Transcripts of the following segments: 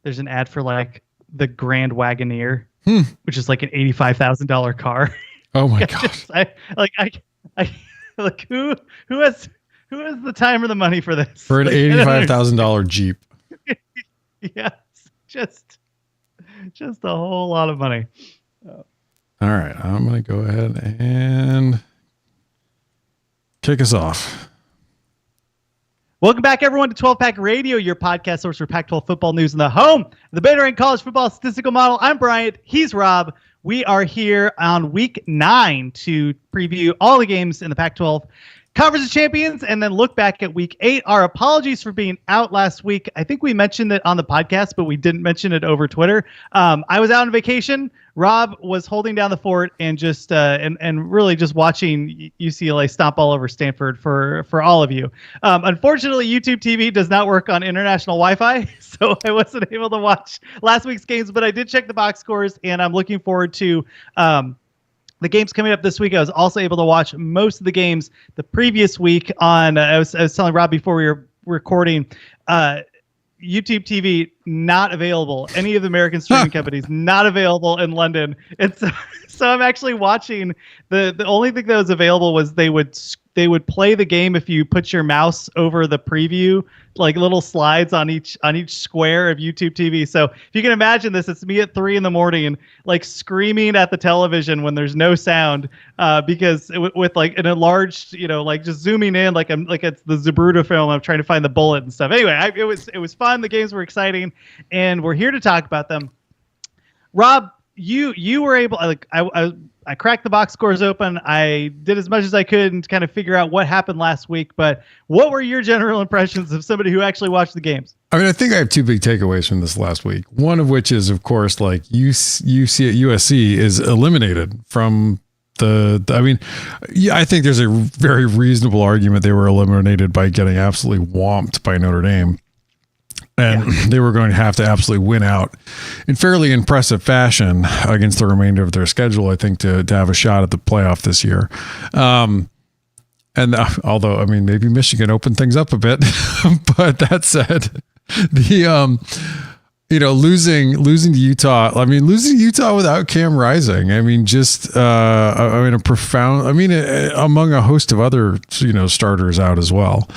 there's an ad for like the Grand Wagoneer, which is like an $85,000 car. Oh my god! I like who has the time or the money for this? For an $85,000 Jeep. Yes, just a whole lot of money. All right, I'm going to go ahead and kick us off. Welcome back, everyone, to 12 Pac Radio, your podcast source for Pac-12 football news and the home of the Beta Rank College Football Statistical Model. I'm Bryant. He's Rob. We are here on week 9 to preview all the games in the Pac-12 Conference of Champions and then look back at week 8. Our apologies for being out last week. I think we mentioned it on the podcast, but we didn't mention it over Twitter. I was out on vacation. Rob was holding down the fort and just and really just watching UCLA stomp all over Stanford for all of you. Unfortunately, YouTube TV does not work on international Wi-Fi, so I wasn't able to watch last week's games, but I did check the box scores, and I'm looking forward to the games coming up this week. I was also able to watch most of the games the previous week on, I was telling Rob before we were recording, YouTube TV not available. Any of the American streaming companies not available in London. And so I'm actually watching the only thing that was available was they would play the game if you put your mouse over the preview, like little slides on each square of YouTube TV. So if you can imagine this, it's me at 3 a.m, like screaming at the television when there's no sound, because with like an enlarged, like just zooming in, like it's the Zabruta film. I'm trying to find the bullet and stuff. Anyway, it was fun. The games were exciting, and we're here to talk about them. Rob, you were able, I cracked the box scores open. I did as much as I could and kind of figure out what happened last week. But what were your general impressions of somebody who actually watched the games? I mean, I think I have 2 big takeaways from this last week. One of which is, of course, like USC is eliminated from I think there's a very reasonable argument they were eliminated by getting absolutely whomped by Notre Dame. And they were going to have to absolutely win out in fairly impressive fashion against the remainder of their schedule, I think, to have a shot at the playoff this year. Although, I mean, maybe Michigan opened things up a bit, but that said, losing to Utah. I mean, losing to Utah without Cam Rising. I mean, just among a host of other starters out as well.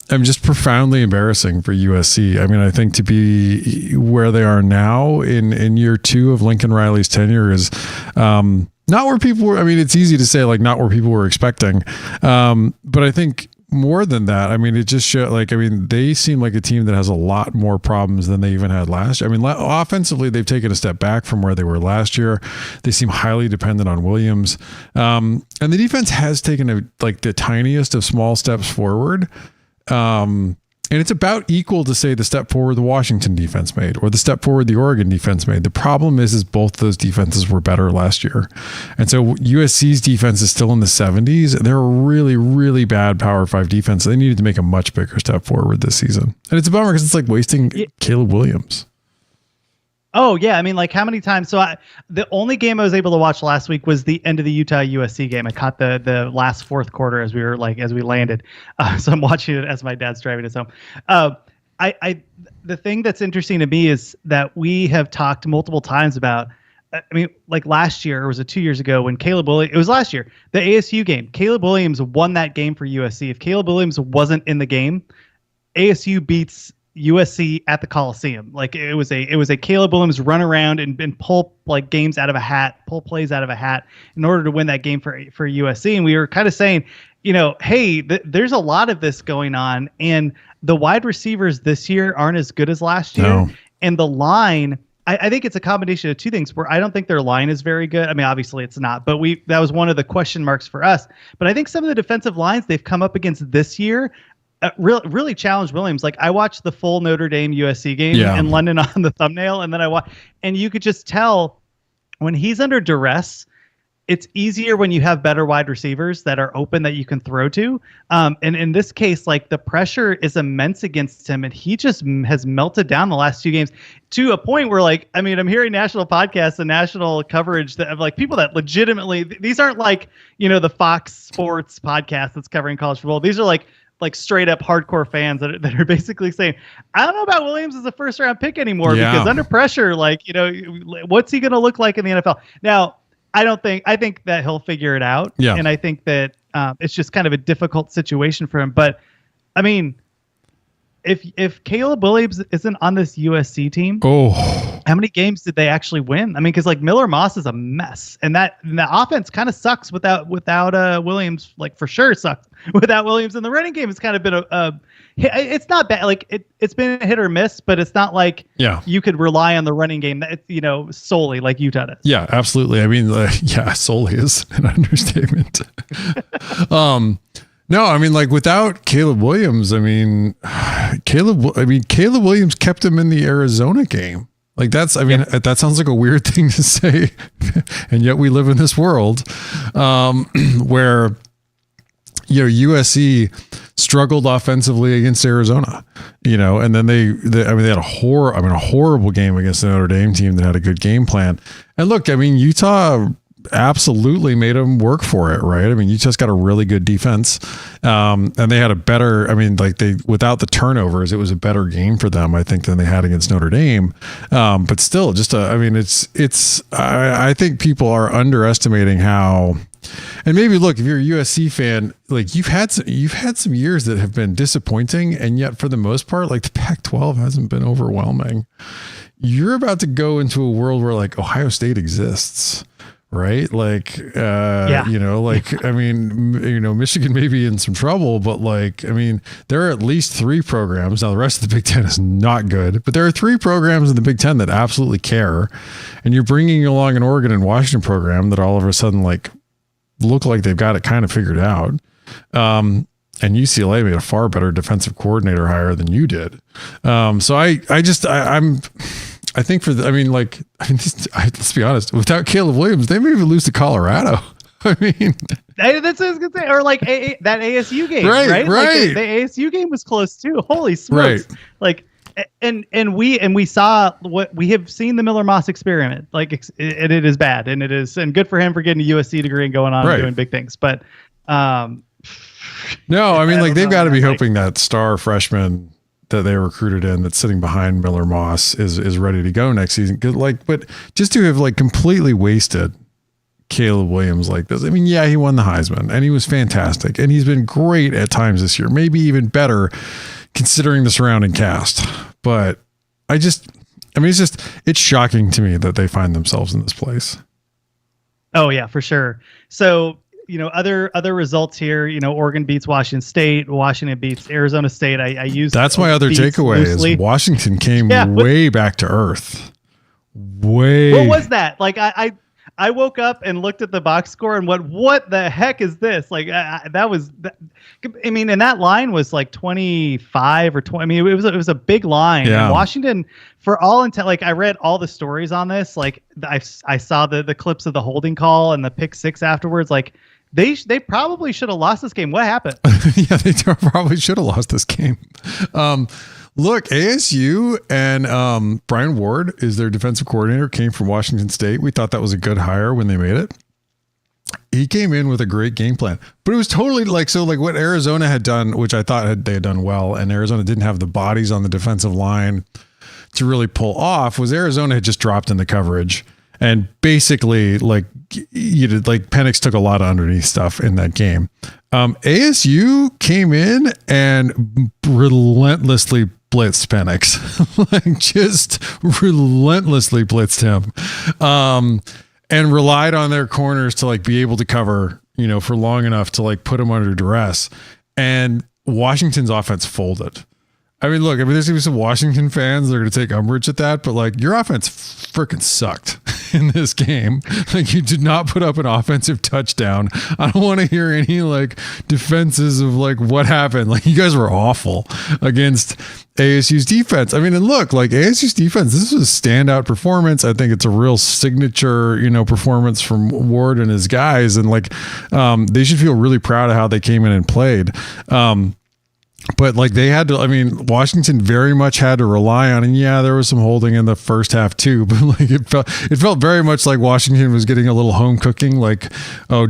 Just profoundly embarrassing for USC. I mean, I think to be where they are now in year 2 of Lincoln Riley's tenure is not where people were. I mean, it's easy to say like not where people were expecting, but I think. More than that, I mean, it just showed they seem like a team that has a lot more problems than they even had last year. I mean, offensively, they've taken a step back from where they were last year. They seem highly dependent on Williams. And the defense has taken the tiniest of small steps forward. And it's about equal to say the step forward the Washington defense made or the step forward the Oregon defense made. The problem is both those defenses were better last year. And so USC's defense is still in the 70s. They're a really, really bad Power 5 defense. They needed to make a much bigger step forward this season. And it's a bummer because it's like wasting Caleb Williams. Oh, yeah. I mean, like how many times? So the only game I was able to watch last week was the end of the Utah USC game. I caught the last fourth quarter as we landed. So I'm watching it as my dad's driving us home. The thing that's interesting to me is that we have talked multiple times about, I mean, like last year, or was it 2 years ago when Caleb Williams, it was last year, the ASU game, Caleb Williams won that game for USC. If Caleb Williams wasn't in the game, ASU beats USC at the Coliseum. Like it was a Caleb Williams run around and pull like games out of a hat, pull plays out of a hat in order to win that game for USC. And we were kind of saying, hey, there's a lot of this going on, and the wide receivers this year aren't as good as last year. No. And the line, I think it's a combination of two things where I don't think their line is very good. I mean, obviously it's not, but that was one of the question marks for us. But I think some of the defensive lines they've come up against this year really challenged Williams. Like I watched the full Notre Dame USC game in London on the thumbnail, and then and you could just tell when he's under duress, it's easier when you have better wide receivers that are open that you can throw to. And in this case, like the pressure is immense against him, and he just has melted down the last 2 games to a point where, like, I mean, I'm hearing national podcasts and national coverage that have like people that legitimately, these aren't like, the Fox Sports podcast that's covering college football. These are like like straight up hardcore fans that are basically saying, I don't know about Williams as a first round pick anymore because under pressure, like, what's he going to look like in the NFL? Now, I think that he'll figure it out. Yeah. And I think that it's just kind of a difficult situation for him. But I mean, if Caleb Williams isn't on this USC team, how many games did they actually win? I mean, because like Miller Moss is a mess, and the offense kind of sucks without Williams. Like for sure sucks without Williams. And the running game has kind of been it's not bad. Like it's been a hit or miss, but it's not like you could rely on the running game that solely like Utah does. Yeah, absolutely. I mean, solely is an understatement. No, I mean, like without Caleb Williams, Caleb Williams kept him in the Arizona game. Like that sounds like a weird thing to say. And yet we live in this world where, USC struggled offensively against Arizona, and then they had a horrible game against the Notre Dame team that had a good game plan. And look, Utah absolutely made them work for it, right? Utah's got a really good defense, and they had a better. Without the turnovers, it was a better game for them, I think, than they had against Notre Dame. But still, I think people are underestimating how. And maybe look, if you're a USC fan, like you've had some years that have been disappointing, and yet for the most part, like the Pac-12 hasn't been overwhelming. You're about to go into a world where like Ohio State exists. Right. Like, Michigan may be in some trouble, but there are at least 3 programs. Now the rest of the Big Ten is not good, but there are 3 programs in the Big Ten that absolutely care. And you're bringing along an Oregon and Washington program that all of a sudden look like they've got it kind of figured out. And UCLA made a far better defensive coordinator hire than you did. I think let's be honest, without Caleb Williams, they may even lose to Colorado. That's what I was going to say. Or like that ASU game, right? Right. Like the ASU game was close too. Holy smokes. Right. Like, and we saw what we have seen the Miller Moss experiment. Like, it is bad, and good for him for getting a USC degree and going on and doing big things. But, no, they've got to be hoping that star freshman that they recruited in that's sitting behind Miller Moss is ready to go next season. But just to have completely wasted Caleb Williams like this. He won the Heisman and he was fantastic and he's been great at times this year, maybe even better considering the surrounding cast. But it's shocking to me that they find themselves in this place. Oh yeah, for sure. So, other results here, Oregon beats Washington State, Washington beats Arizona State. I use that's my other takeaway loosely. Is Washington came way back to earth. What was that? Like I woke up and looked at the box score and what the heck is this? Like and that line was like 25 or 20. It was a big line. Yeah. And Washington, for all intent, like I read all the stories on this. Like I saw the clips of the holding call and the pick 6 afterwards. Like they probably should have lost this game. What happened? Yeah, they probably should have lost this game. Look, ASU and Brian Ward is their defensive coordinator, came from Washington State. We thought that was a good hire when they made it. He came in with a great game plan, but it was totally like what Arizona had done, which I thought they had done well, and Arizona didn't have the bodies on the defensive line to really pull off, was Arizona had just dropped in the coverage. And basically, Penix took a lot of underneath stuff in that game. ASU came in and relentlessly blitzed Penix, just relentlessly blitzed him, and relied on their corners to be able to cover, for long enough to put him under duress. And Washington's offense folded. Look, there's going to be some Washington fans that are going to take umbrage at that, but your offense freaking sucked in this game. You did not put up an offensive touchdown. I don't want to hear any defenses of what happened. You guys were awful against ASU's defense. And look, ASU's defense, this was a standout performance. I think it's a real signature, performance from Ward and his guys. And they should feel really proud of how they came in and played. But like they had to, I mean, Washington very much had to rely on, and yeah, there was some holding in the first half too, but like it felt very much like Washington was getting a little home cooking. Like, oh,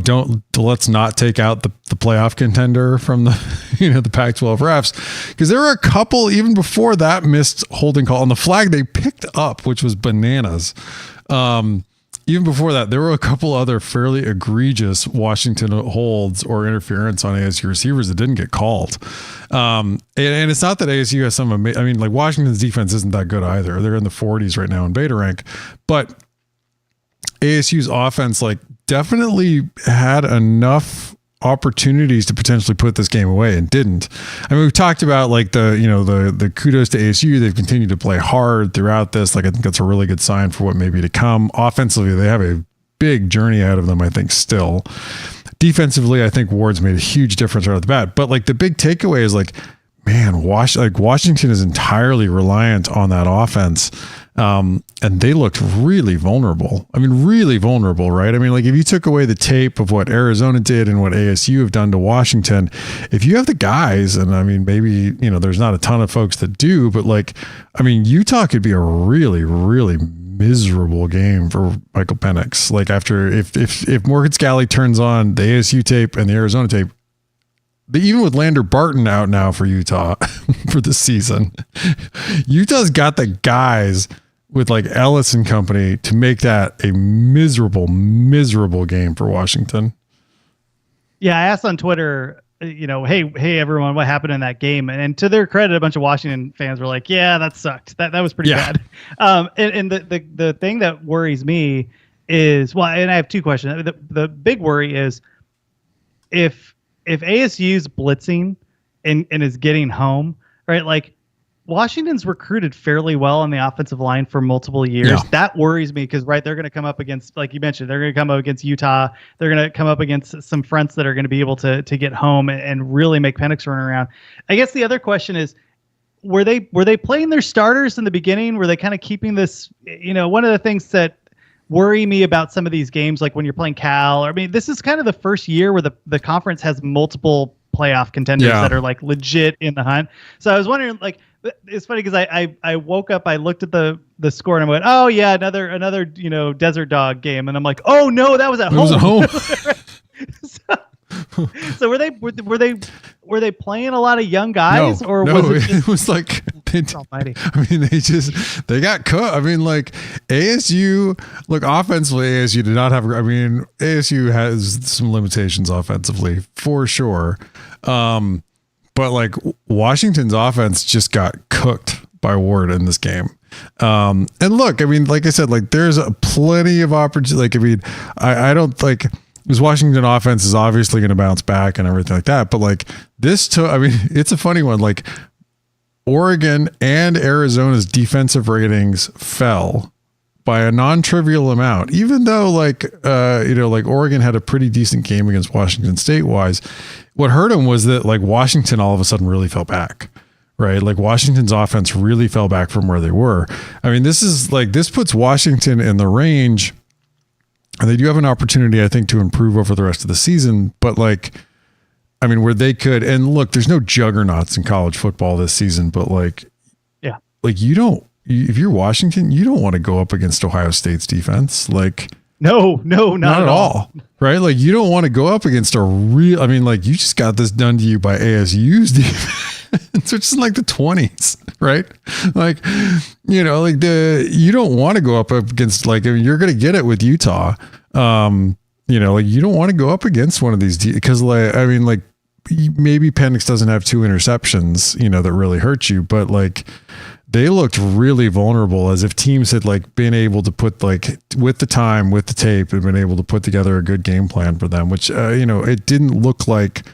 let's not take out the playoff contender from the, the Pac-12 refs. Because there were a couple, even before that missed holding call on the flag they picked up, which was bananas. Even before that, there were a couple other fairly egregious Washington holds or interference on ASU receivers that didn't get called. And it's not that ASU has some, I mean, like Washington's defense isn't that good either. They're in the 40s right now in beta rank, but ASU's offense like definitely had enough opportunities to potentially put this game away and didn't. I mean, we've talked about like the kudos to ASU. They've continued to play hard throughout this. Like, I think that's a really good sign for what may be to come. Offensively, they have a big journey ahead of them, I think, still. Defensively, I think Ward's made a huge difference right off the bat. But like the big takeaway is like, man, Washington is entirely reliant on that offense. And they looked really vulnerable. I mean, really vulnerable, right? I mean, like if you took away the tape of what Arizona did and what ASU have done to Washington, if you have the guys, and I mean, maybe, there's not a ton of folks that do, but like, I mean, Utah could be a really, really miserable game for Michael Penix. Like if Morgan Scalley turns on the ASU tape and the Arizona tape, even with Lander Barton out now for Utah for the season, Utah's got the guys with like Ellis and company to make that a miserable, miserable game for Washington. Yeah, I asked on Twitter, hey everyone, what happened in that game? And to their credit, a bunch of Washington fans were like, yeah, that sucked. That was pretty bad. And the thing that worries me is, well, and I have two questions. The big worry is if ASU's blitzing and is getting home, right? Like Washington's recruited fairly well on the offensive line for multiple years. Yeah. That worries me because, right, they're going to come up against, like you mentioned, they're going to come up against Utah. They're going to come up against some fronts that are going to be able to get home and really make Penix run around. I guess the other question is, were they playing their starters in the beginning? Were they kind of keeping this, one of the things that worry me about some of these games, like when you're playing Cal, I mean, this is kind of the first year where the conference has multiple playoff contenders that are like legit in the hunt. So I was wondering, like, it's funny because I woke up, I looked at the score and I went, oh yeah, another Desert Dog game, and I'm like, oh no, that was at home. So were they playing a lot of young guys, or was it just, it was like they got cut. I mean, like ASU, look, offensively, ASU did not have. I mean, ASU has some limitations offensively for sure, but like Washington's offense just got cooked by Ward in this game. And look, I mean, like I said, like there's plenty of opportunity. Like, I mean, I don't like. Because Washington offense is obviously going to bounce back and everything like that. But like it's a funny one. Like Oregon and Arizona's defensive ratings fell by a non-trivial amount, even though like Oregon had a pretty decent game against Washington State wise. What hurt them was that like Washington all of a sudden really fell back. Right. Like Washington's offense really fell back from where they were. I mean, this puts Washington in the range. And they do have an opportunity, I think, to improve over the rest of the season. But like, I mean, where they could, and look, there's no juggernauts in college football this season, but like, yeah, like if you're Washington, you don't want to go up against Ohio State's defense. Like, no, not at all. Right. Like you don't want to go up against I mean, like you just got this done to you by ASU's defense, which is like the 20s. Right. Like, you don't want to go up against, like, I mean, you're going to get it with Utah. Like you don't want to go up against one of these because like, I mean, like maybe Penix doesn't have 2 interceptions, that really hurt you, but like they looked really vulnerable as if teams had like been able to put like with the time, with the tape, and been able to put together a good game plan for them, which, it didn't look like.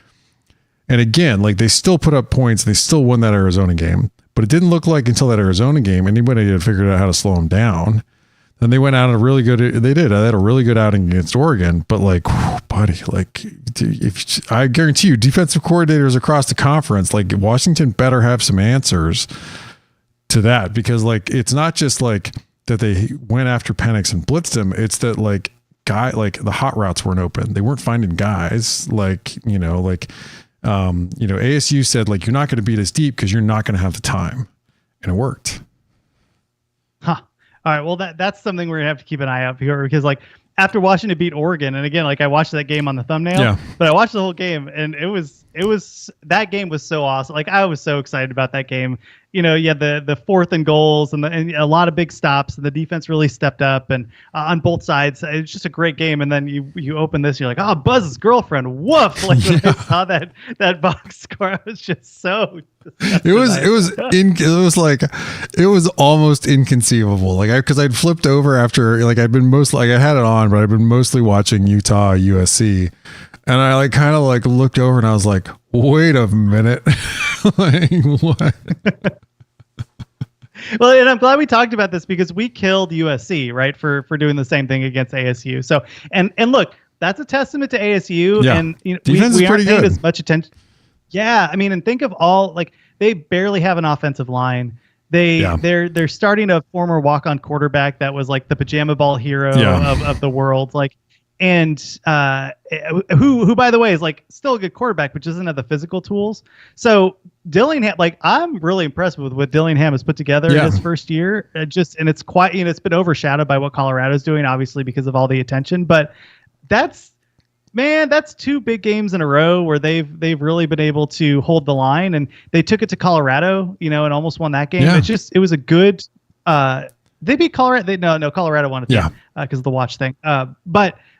And again, like they still put up points. They still won that Arizona game. But it didn't look like until that Arizona game anybody had figured out how to slow them down. Then they went out on they had a really good outing against Oregon. But like, buddy, like if I guarantee you, defensive coordinators across the conference, like Washington better have some answers to that, because like it's not just like that they went after Penix and blitzed him. It's that like the hot routes weren't open. They weren't finding guys like ASU said like, you're not going to beat us deep because you're not going to have the time. And it worked. Huh. All right. Well, that's something we're gonna have to keep an eye out for, because like after Washington beat Oregon, and again, like I watched that game on the thumbnail, but I watched the whole game, and it was that game was so awesome. Like I was so excited about that game. You had the 4th and goals and a lot of big stops, and the defense really stepped up, and on both sides, it's just a great game. And then you open this, you're like, oh, Buzz's girlfriend, woof! Like when I saw that box score, I was just so. It was almost inconceivable. Like because I'd flipped over after like I had it on, but I've been mostly watching Utah USC, and I like kind of like looked over and I was like, wait a minute, like what? Well, and I'm glad we talked about this because we killed USC, right, for doing the same thing against ASU. So and look, that's a testament to ASU, and defense we is aren't pretty paying good. as much attention. Yeah, I mean, and think of all like they barely have an offensive line. They're starting a former walk-on quarterback that was like the pajama ball hero of the world, like, and who by the way is like still a good quarterback, but doesn't have the physical tools. So Dillingham, like I'm really impressed with what Dillingham has put together in his first year. And it's quite, it's been overshadowed by what Colorado's doing, obviously because of all the attention. But that's 2 big games in a row where they've really been able to hold the line, and they took it to Colorado, and almost won that game. Yeah. It was a good. They beat Colorado. Colorado won it because of the watch thing.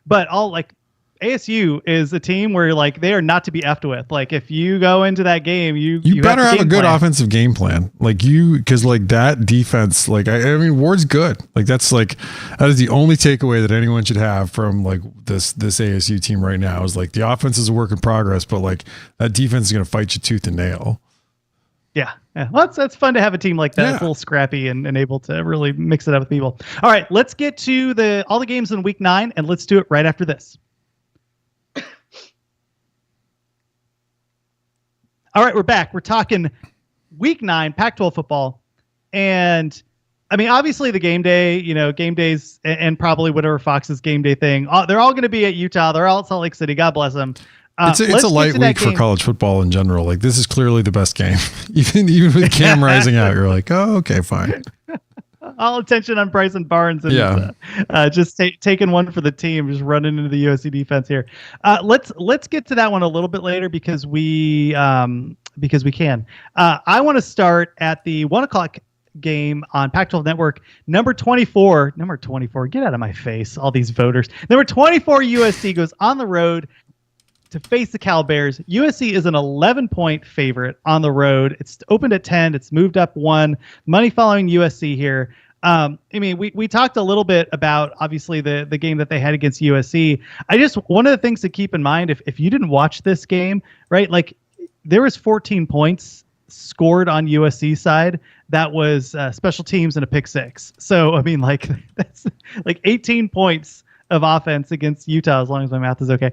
But all like ASU is a team where like they are not to be effed with. Like if you go into that game, you better have a good offensive game plan. Like because like that defense, like I mean Ward's good. Like that is the only takeaway that anyone should have from like this ASU team right now is like the offense is a work in progress, but like that defense is going to fight you tooth and nail. Yeah. Well, that's fun to have a team like that. It's a little scrappy and able to really mix it up with people. All right, let's get to all the games in week 9, and let's do it right after this. All right, we're back. We're talking week 9 Pac-12 football. And I mean, obviously the game days and probably whatever Fox's game day thing, they're all going to be at Utah. They're all at Salt Lake City. God bless them. It's a light week for college football in general. Like this is clearly the best game. even with Cam rising out, you're like, oh, okay, fine. All attention on Bryson Barnes and just taking one for the team, just running into the USC defense here. Let's get to that one a little bit later because we can. I want to start at the 1:00 game on Pac-12 Network. Number 24. Get out of my face, all these voters. Number 24 USC goes on the road to face the Cal Bears. USC is an 11-point favorite on the road. It's opened at 10. It's moved up 1. Money following USC here. I mean, we talked a little bit about obviously the game that they had against USC. One of the things to keep in mind if you didn't watch this game, right? Like there was 14 points scored on USC side. That was special teams and a pick 6. So I mean, like that's like 18 points of offense against Utah, as long as my math is okay.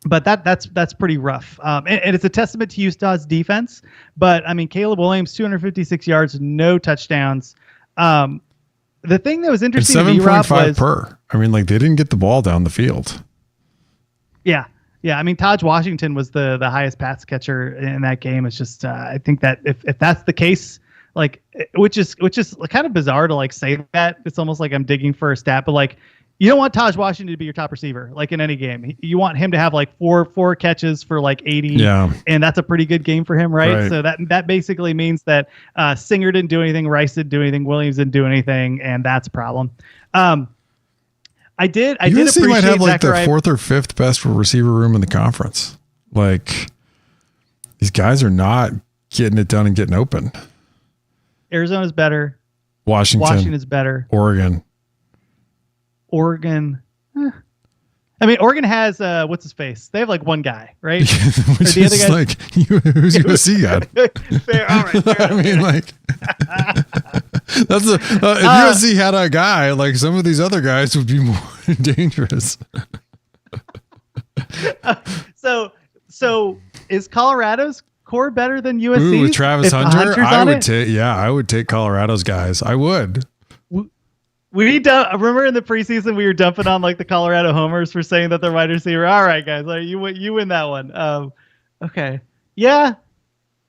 But that's pretty rough. And it's a testament to Utah's defense. But I mean, Caleb Williams, 256 yards, no touchdowns. The thing that was interesting to me, Rob, was 7.5 per. I mean, like they didn't get the ball down the field. Yeah. I mean, Taj Washington was the highest pass catcher in that game. It's just I think that if that's the case, like which is kind of bizarre to like say that. It's almost like I'm digging for a stat, but like. You don't want Taj Washington to be your top receiver, like in any game. You want him to have like four catches for like 80, and that's a pretty good game for him, right? So that basically means that Singer didn't do anything, Rice didn't do anything, Williams didn't do anything, and that's a problem. I did appreciate might have like Zachariah. the 4th or 5th best receiver room in the conference. Like these guys are not getting it done and getting open. Arizona's better. Washington's better. Oregon. I mean, Oregon has what's his face? They have like one guy, right? Which the is like who's USC got? Fair, all right. Fair, I mean, like that's if USC had a guy, like some of these other guys would be more dangerous. So is Colorado's core better than USC? With Travis Hunter, I would take Colorado's guys. I would. Remember in the preseason we were dumping on like the Colorado homers for saying that the wide receiver. All right, guys, like, you win that one. Okay. Yeah.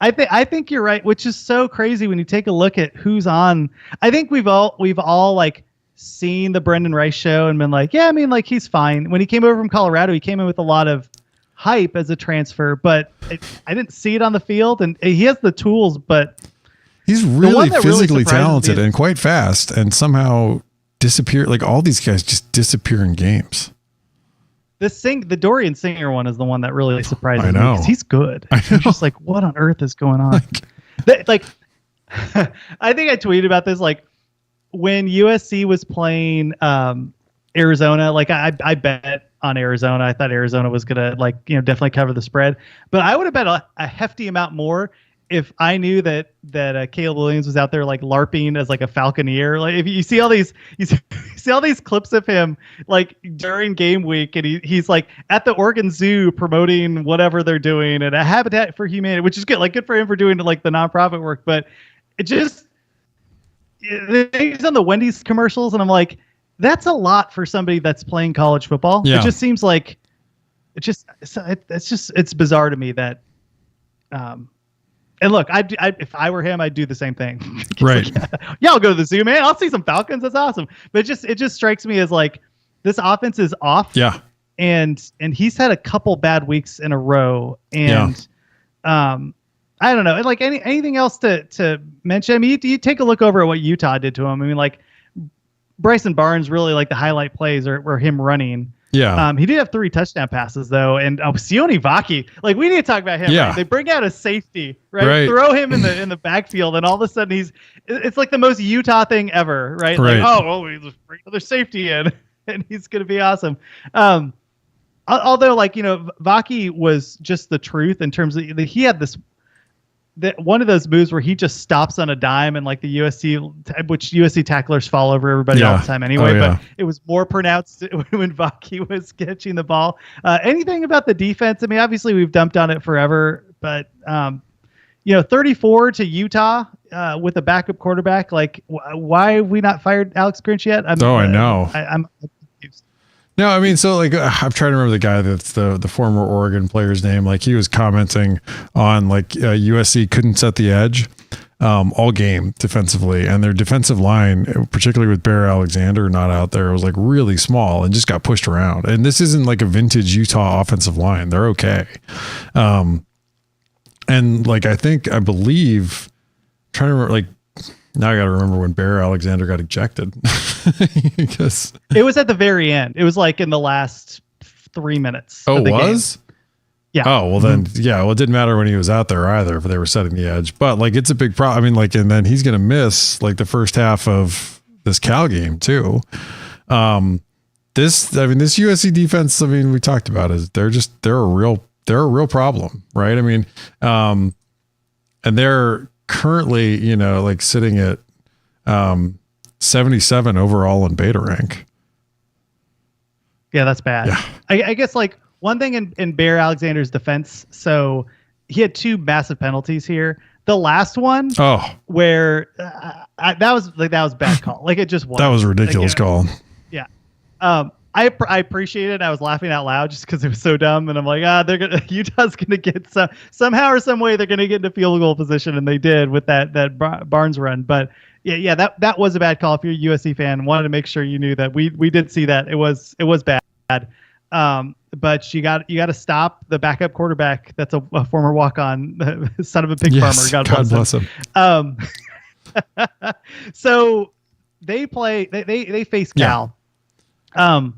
I think you're right, which is so crazy when you take a look at who's on. I think we've all like seen the Brendan Rice show and been like, yeah, I mean, like he's fine. When he came over from Colorado, he came in with a lot of hype as a transfer, but I didn't see it on the field, and he has the tools, but he's really physically talented and quite fast, and somehow disappear. Like all these guys just disappear in games. The Dorian Singer one is the one that really surprises me because he's good. I know. I'm just like, what on earth is going on? Like, I think I tweeted about this. Like when USC was playing Arizona, like I bet on Arizona. I thought Arizona was gonna definitely cover the spread, but I would have bet a hefty amount more if I knew that Caleb Williams was out there like LARPing as like a Falconeer. Like if you see all these clips of him like during game week, and he's like at the Oregon Zoo promoting whatever they're doing and a Habitat for Humanity, which is good. Like good for him for doing like the nonprofit work, but he's on the Wendy's commercials, and I'm like, that's a lot for somebody that's playing college football. Yeah. It just seems like it's bizarre to me that. And look, if I were him, I'd do the same thing. Right. Like, yeah, I'll go to the zoo, man. I'll see some Falcons. That's awesome. But it just strikes me as like this offense is off. Yeah. And he's had a couple bad weeks in a row. And I don't know. Like anything else to mention? I mean, you take a look over at what Utah did to him. I mean, like Bryson Barnes really like the highlight plays were him running. Yeah. He did have 3 touchdown passes though, and Sione Vaki, like we need to talk about him. Yeah. Right? They bring out a safety, right? Throw him in the backfield, and all of a sudden it's like the most Utah thing ever, right? Like, oh, well, we just bring another safety in, and he's gonna be awesome. Although, like Vaki was just the truth in terms of he had one of those moves where he just stops on a dime, and like the USC tacklers fall over everybody all the time anyway. But it was more pronounced when Vaki was catching the ball. Anything about the defense? I mean, obviously we've dumped on it forever, but 34 to Utah with a backup quarterback. Like, why have we not fired Alex Grinch yet? I know. I'm confused. No, I mean, so like I'm trying to remember the guy that's the former Oregon player's name. Like he was commenting on like USC couldn't set the edge all game defensively, and their defensive line, particularly with Bear Alexander not out there, was like really small and just got pushed around. And this isn't like a vintage Utah offensive line; they're okay. And like I believe, I'm trying to remember like. Now I got to remember when Bear Alexander got ejected because it was at the very end. It was like in the last 3 minutes. Oh, it was? Game. Yeah. Oh, well then, yeah. Well, it didn't matter when he was out there either if they were setting the edge. But like, it's a big problem. I mean, like, and then he's going to miss like the first half of this Cal game too. This USC defense, I mean, we talked about it. They're a real problem, right? I mean, and they're currently, like sitting at 77 overall in beta rank. Yeah, that's bad. Yeah. I guess like one thing in Bear Alexander's defense, so he had 2 massive penalties here. The last one, where that was bad call. Like it just was. That was a ridiculous call. Yeah. I appreciate it. I was laughing out loud just because it was so dumb, and I'm like, Utah's gonna get somehow or some way they're gonna get into field goal position, and they did with that Barnes run. But yeah, that was a bad call. If you're a USC fan, wanted to make sure you knew that we did see that it was bad. But you got to stop the backup quarterback. That's a former walk-on son of a pig farmer. God bless him. So they play. They face Cal. Yeah.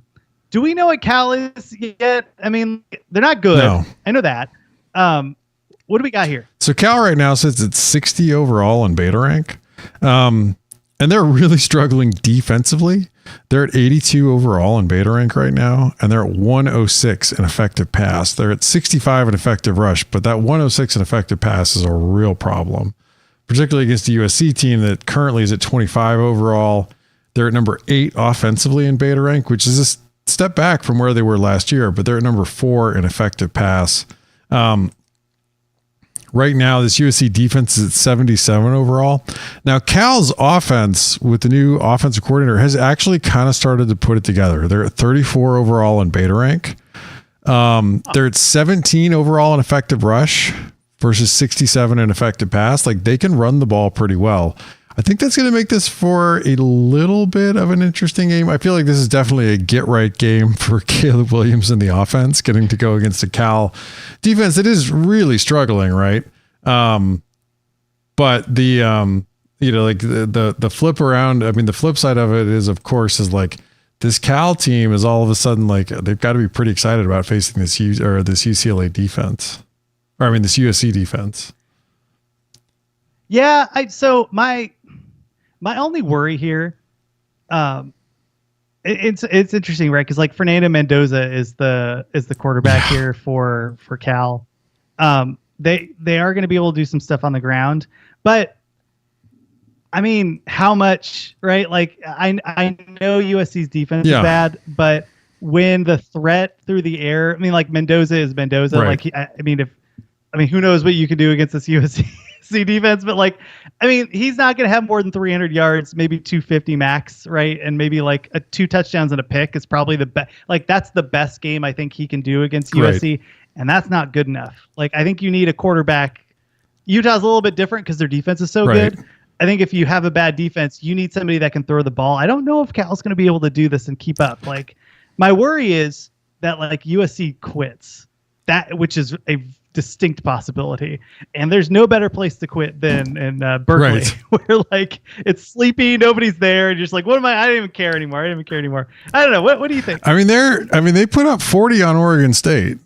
Do we know what Cal is yet? I mean, they're not good. No. I know that. What do we got here? So Cal right now sits at 60 overall in beta rank. And they're really struggling defensively. They're at 82 overall in beta rank right now, and they're at 106 in effective pass. They're at 65 in effective rush, but that 106 in effective pass is a real problem, particularly against the USC team that currently is at 25 overall. They're at number 8 offensively in beta rank, which is a step back from where they were last year, but they're at number 4 in effective pass. Right now, this USC defense is at 77 overall. Now, Cal's offense with the new offensive coordinator has actually kind of started to put it together. They're at 34 overall in beta rank. They're at 17 overall in effective rush versus 67 in effective pass. Like, they can run the ball pretty well. I think that's going to make this for a little bit of an interesting game. I feel like this is definitely a get right game for Caleb Williams in the offense, getting to go against a Cal defense that is really struggling, right? But the like the flip around, I mean, the flip side of it is, of course, is like this Cal team is all of a sudden like they've got to be pretty excited about facing this UCLA defense, or I mean this USC defense. Yeah, so my only worry here, it's interesting, right? Because like Fernando Mendoza is the quarterback here for Cal. They are going to be able to do some stuff on the ground, but I mean, how much, right? Like I know USC's defense is bad, but when the threat through the air, I mean, like Mendoza is Mendoza. Right. Like I mean, who knows what you can do against this USC defense, but like, I mean, he's not going to have more than 300 yards, maybe 250 max, right? And maybe like 2 touchdowns and a pick is probably the best. Like, that's the best game I think he can do against USC, and that's not good enough. Like, I think you need a quarterback. Utah's a little bit different because their defense is so good. I think if you have a bad defense, you need somebody that can throw the ball. I don't know if Cal's going to be able to do this and keep up. Like, my worry is that like USC quits, which is a distinct possibility, and there's no better place to quit than in Berkeley, where like it's sleepy, nobody's there, and you're just like, what am I don't even care anymore. I don't know. What do you think? I mean, they put up 40 on Oregon State,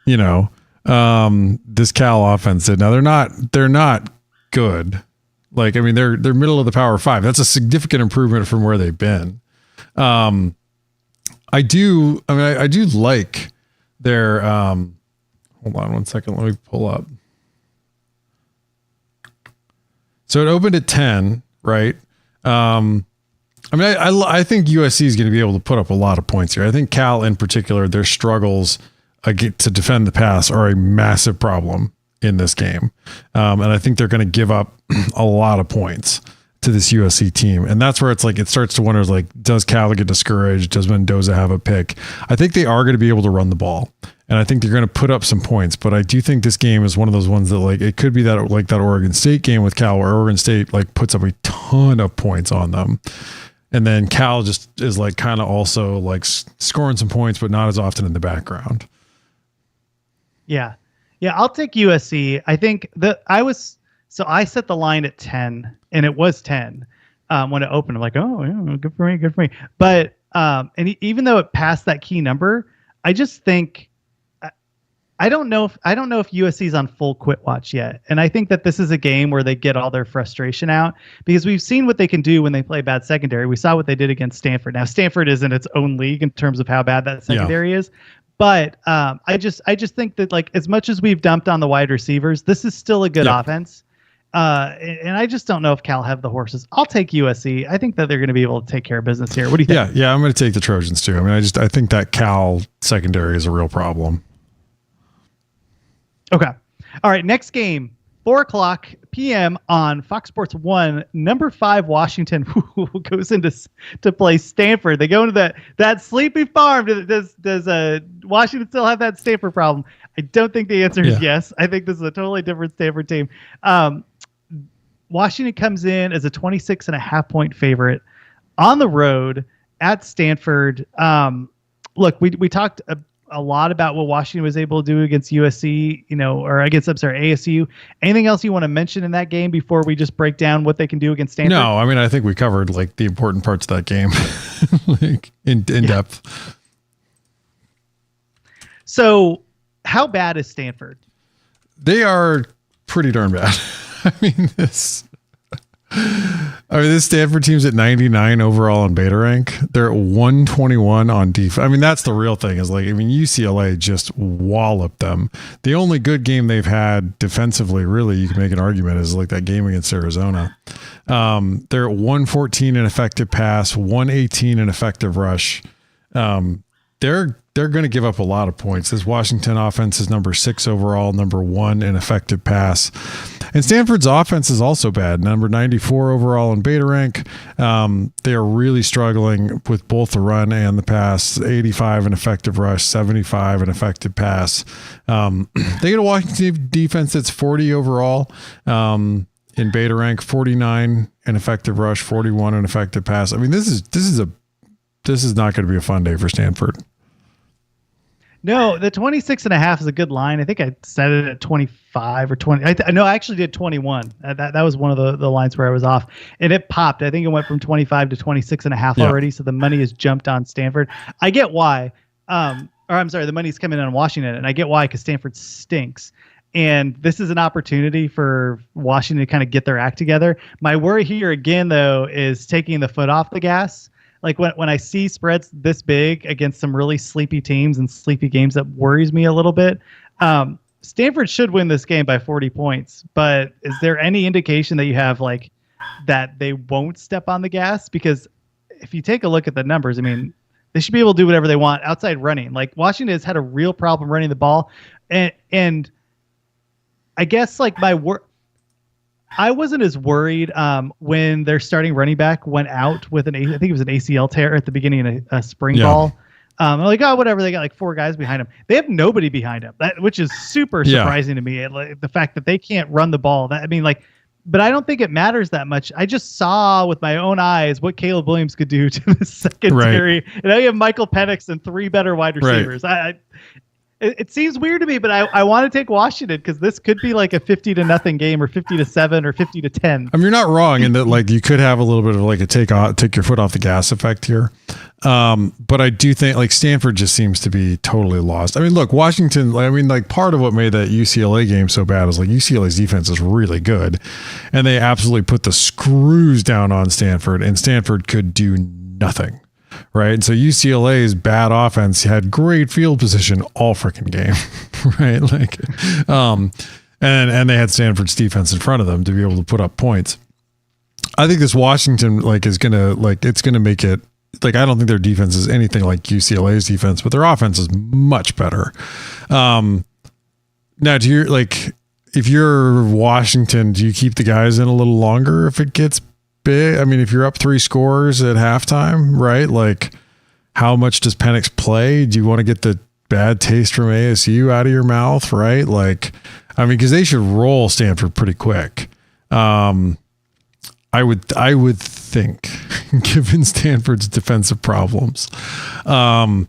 this Cal offense did. Now they're not good. Like, I mean, they're middle of the Power 5. That's a significant improvement from where they've been. I do like their hold on one second. Let me pull up. So it opened at 10, right? I mean, I think USC is going to be able to put up a lot of points here. I think Cal in particular, their struggles to defend the pass are a massive problem in this game. And I think they're going to give up a lot of points to this USC team. And that's where it's like, it starts to wonder, like, does Cal get discouraged? Does Mendoza have a pick? I think they are going to be able to run the ball. And I think they're going to put up some points, but I do think this game is one of those ones that like, it could be that like that Oregon State game with Cal where Oregon State like puts up a ton of points on them. And then Cal just is like kind of also like scoring some points, but not as often in the background. Yeah. Yeah. I'll take USC. I think I set the line at 10 and it was 10 when it opened. I'm like, oh, yeah, good for me. But, and even though it passed that key number, I just think, I don't know if USC's on full quit watch yet. And I think that this is a game where they get all their frustration out, because we've seen what they can do when they play bad secondary. We saw what they did against Stanford. Now, Stanford is in its own league in terms of how bad that secondary is. But I just think that, like, as much as we've dumped on the wide receivers, this is still a good offense. And I just don't know if Cal have the horses. I'll take USC. I think that they're going to be able to take care of business here. What do you think? Yeah, I'm going to take the Trojans too. I mean, I think that Cal secondary is a real problem. Okay. All right. Next game, 4:00 p.m. on Fox Sports 1. Number 5 Washington goes into to play Stanford. They go into that sleepy farm. Does Washington still have that Stanford problem? I don't think the answer is yes. I think this is a totally different Stanford team. Washington comes in as a 26.5-point favorite on the road at Stanford. Look, we talked a lot about what Washington was able to do against USC, or ASU. Anything else you want to mention in that game before we just break down what they can do against Stanford? No, I mean, I think we covered like the important parts of that game like in depth. So how bad is Stanford? They are pretty darn bad. This Stanford team's at 99 overall on beta rank. They're at 121 on defense. I mean, that's the real thing is UCLA just walloped them. The only good game they've had defensively, really, you can make an argument, is like that game against Arizona. They're at 114 in effective pass, 118 in effective rush. They're going to give up a lot of points. This Washington offense is number 6 overall, number 1 in effective pass. And Stanford's offense is also bad. Number 94 overall in beta rank. They are really struggling with both the run and the pass. 85 in effective rush, 75 in effective pass. They get a Washington defense that's 40 overall in beta rank, 49 in effective rush, 41 in effective pass. I mean, this is not going to be a fun day for Stanford. No, the 26.5 is a good line. I think I set it at 25 or 20. I actually did 21. That was one of the lines where I was off, and it popped. I think it went from 25 to 26.5 already. So the money has jumped on Stanford. I get why. The money's coming in on Washington, and I get why, because Stanford stinks. And this is an opportunity for Washington to kind of get their act together. My worry here again, though, is taking the foot off the gas. Like when I see spreads this big against some really sleepy teams and sleepy games, that worries me a little bit. Stanford should win this game by 40 points, but is there any indication that you have like that they won't step on the gas? Because if you take a look at the numbers, I mean, they should be able to do whatever they want outside running. Like Washington has had a real problem running the ball, and I guess like I wasn't as worried when their starting running back went out with I think it was an ACL tear at the beginning of a spring ball. I'm like, oh, whatever. They got like 4 guys behind him. They have nobody behind him, which is super surprising to me. Like, the fact that they can't run the ball. But I don't think it matters that much. I just saw with my own eyes what Caleb Williams could do to the secondary. Right. And now you have Michael Penix and 3 better wide receivers. Right. It seems weird to me, but I want to take Washington because this could be like a 50-0 game or 50-7 or 50-10. I mean, you're not wrong in that like you could have a little bit of like a take your foot off the gas effect here. But I do think like Stanford just seems to be totally lost. I mean, look, Washington, like part of what made that UCLA game so bad is like UCLA's defense is really good, and they absolutely put the screws down on Stanford, and Stanford could do nothing. Right. And so UCLA's bad offense had great field position all freaking game. Right. Like, and they had Stanford's defense in front of them to be able to put up points. I think this Washington it's going to make it like, I don't think their defense is anything like UCLA's defense, but their offense is much better. Now if you're Washington, do you keep the guys in a little longer if it gets big? I mean, if you're up 3 scores at halftime, right? Like, how much does Penix play? Do you want to get the bad taste from ASU out of your mouth, right? Like, I mean, because they should roll Stanford pretty quick. I would think, given Stanford's defensive problems. Now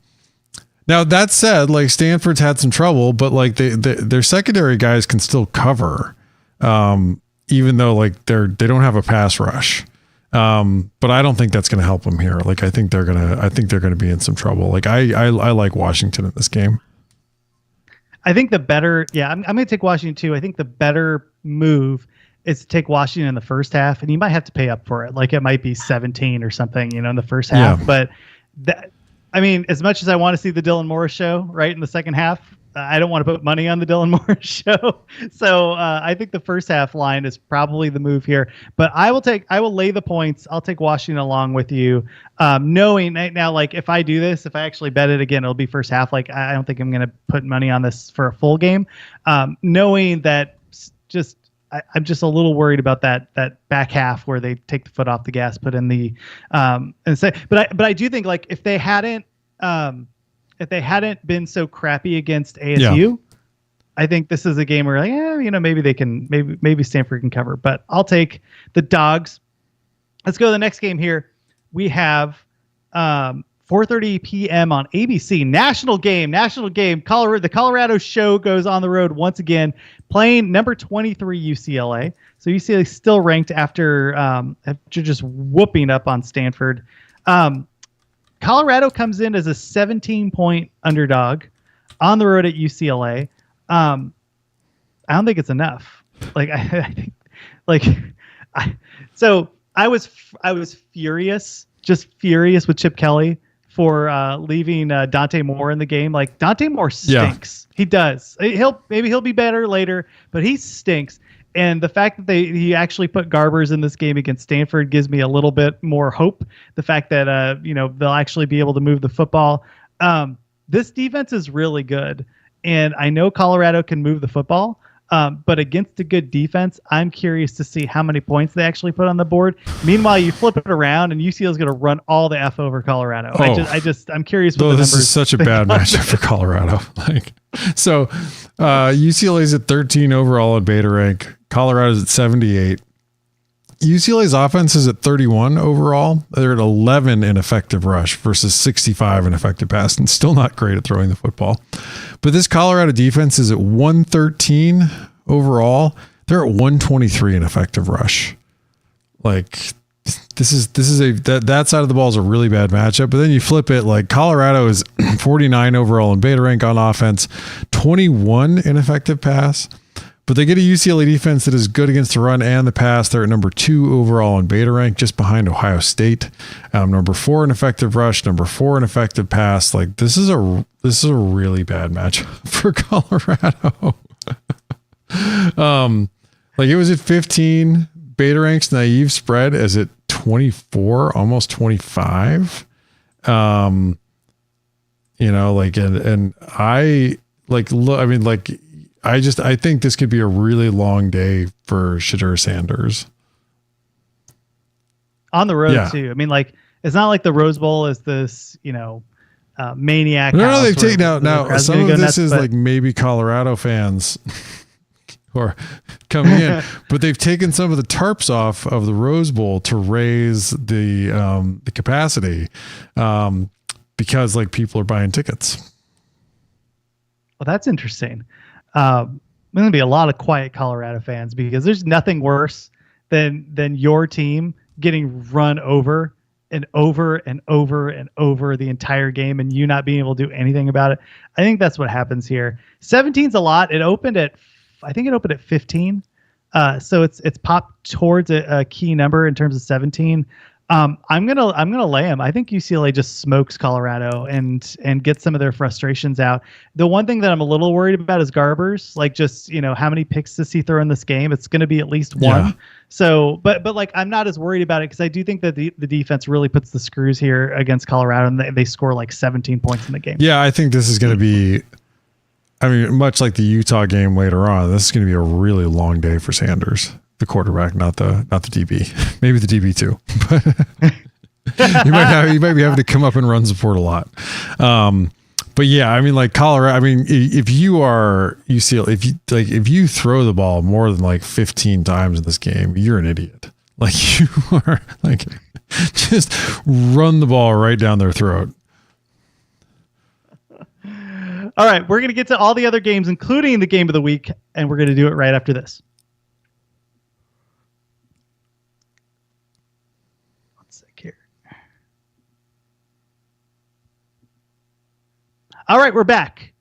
that said, like Stanford's had some trouble, but like their secondary guys can still cover. Even though like they don't have a pass rush. But I don't think that's going to help them here. Like, I think they're going to be in some trouble. Like I like Washington in this game. I think I'm going to take Washington too. I think the better move is to take Washington in the first half, and you might have to pay up for it. Like it might be 17 or something, in the first half, but as much as I want to see the Dylan Morris show right in the second half, I don't want to put money on the Dylan Morris show. So I think the first half line is probably the move here, but I will lay the points. I'll take Washington along with you. Knowing now, like if I do this, if I actually bet it again, it'll be first half. Like I don't think I'm going to put money on this for a full game. Knowing that I'm just a little worried about that back half where they take the foot off the gas, put in the, but I do think like if they hadn't been so crappy against ASU, I think this is a game where like, maybe Stanford can cover, but I'll take the Dogs. Let's go to the next game here. We have 4:30 p.m. on ABC. National game. The Colorado Show goes on the road once again, playing number 23 UCLA. So UCLA is still ranked after just whooping up on Stanford. Colorado comes in as a 17-point underdog on the road at UCLA. I don't think it's enough. So I was furious with Chip Kelly for leaving Dante Moore in the game. Like Dante Moore stinks. Yeah. He does. He'll be better later, but he stinks. And the fact that he actually put Garbers in this game against Stanford gives me a little bit more hope. The fact that they'll actually be able to move the football. This defense is really good, and I know Colorado can move the football. But against a good defense, I'm curious to see how many points they actually put on the board. Meanwhile, you flip it around and UCLA is going to run all the F over Colorado. Oh. I'm curious what the this numbers is such a bad matchup for Colorado. UCLA's at 13 overall in beta rank. Colorado's at 78. UCLA's offense is at 31 overall. They're at 11 in effective rush versus 65 in effective pass, and still not great at throwing the football. But this Colorado defense is at 113 overall. They're at 123 in effective rush. Like this is that side of the ball is a really bad matchup. But then you flip it, like Colorado is 49 overall in beta rank on offense, 21 in effective pass. But they get a UCLA defense that is good against the run and the pass. They're at number 2 overall in beta rank, just behind Ohio State. Number 4 in effective rush, number 4 in effective pass. Like this is a really bad match for Colorado. Like it was at 15. Beta rank's naive spread is at 24, almost 25. And I like look. I mean, like. I think this could be a really long day for Shadur Sanders. On the road too. I mean, like it's not like the Rose Bowl is this, maniac. No, they've taken out now. Some of this is like maybe Colorado fans or coming in, but they've taken some of the tarps off of the Rose Bowl to raise the capacity because like people are buying tickets. Well, that's interesting. There's going to be a lot of quiet Colorado fans because there's nothing worse than your team getting run over and over and over and over the entire game and you not being able to do anything about it. I think that's what happens here. 17's a lot. I think it opened at 15. So it's popped towards a key number in terms of 17. I'm gonna lay them. I think UCLA just smokes Colorado and gets some of their frustrations out. The one thing that I'm a little worried about is Garbers. Like just how many picks does he throw in this game? It's going to be at least one. Yeah. So, but like I'm not as worried about it because I do think that the defense really puts the screws here against Colorado and they score like 17 points in the game. Yeah, I think this is going to be. I mean, much like the Utah game later on, this is going to be a really long day for Sanders. The quarterback, not the DB, maybe the DB too, but you might be having to come up and run support a lot. But yeah, I mean, like Colorado. I mean, if you are UCLA, if you throw the ball more than like 15 times in this game, you're an idiot. Like you are like just run the ball right down their throat. All right, we're gonna get to all the other games, including the game of the week, and we're gonna do it right after this. All right, we're back.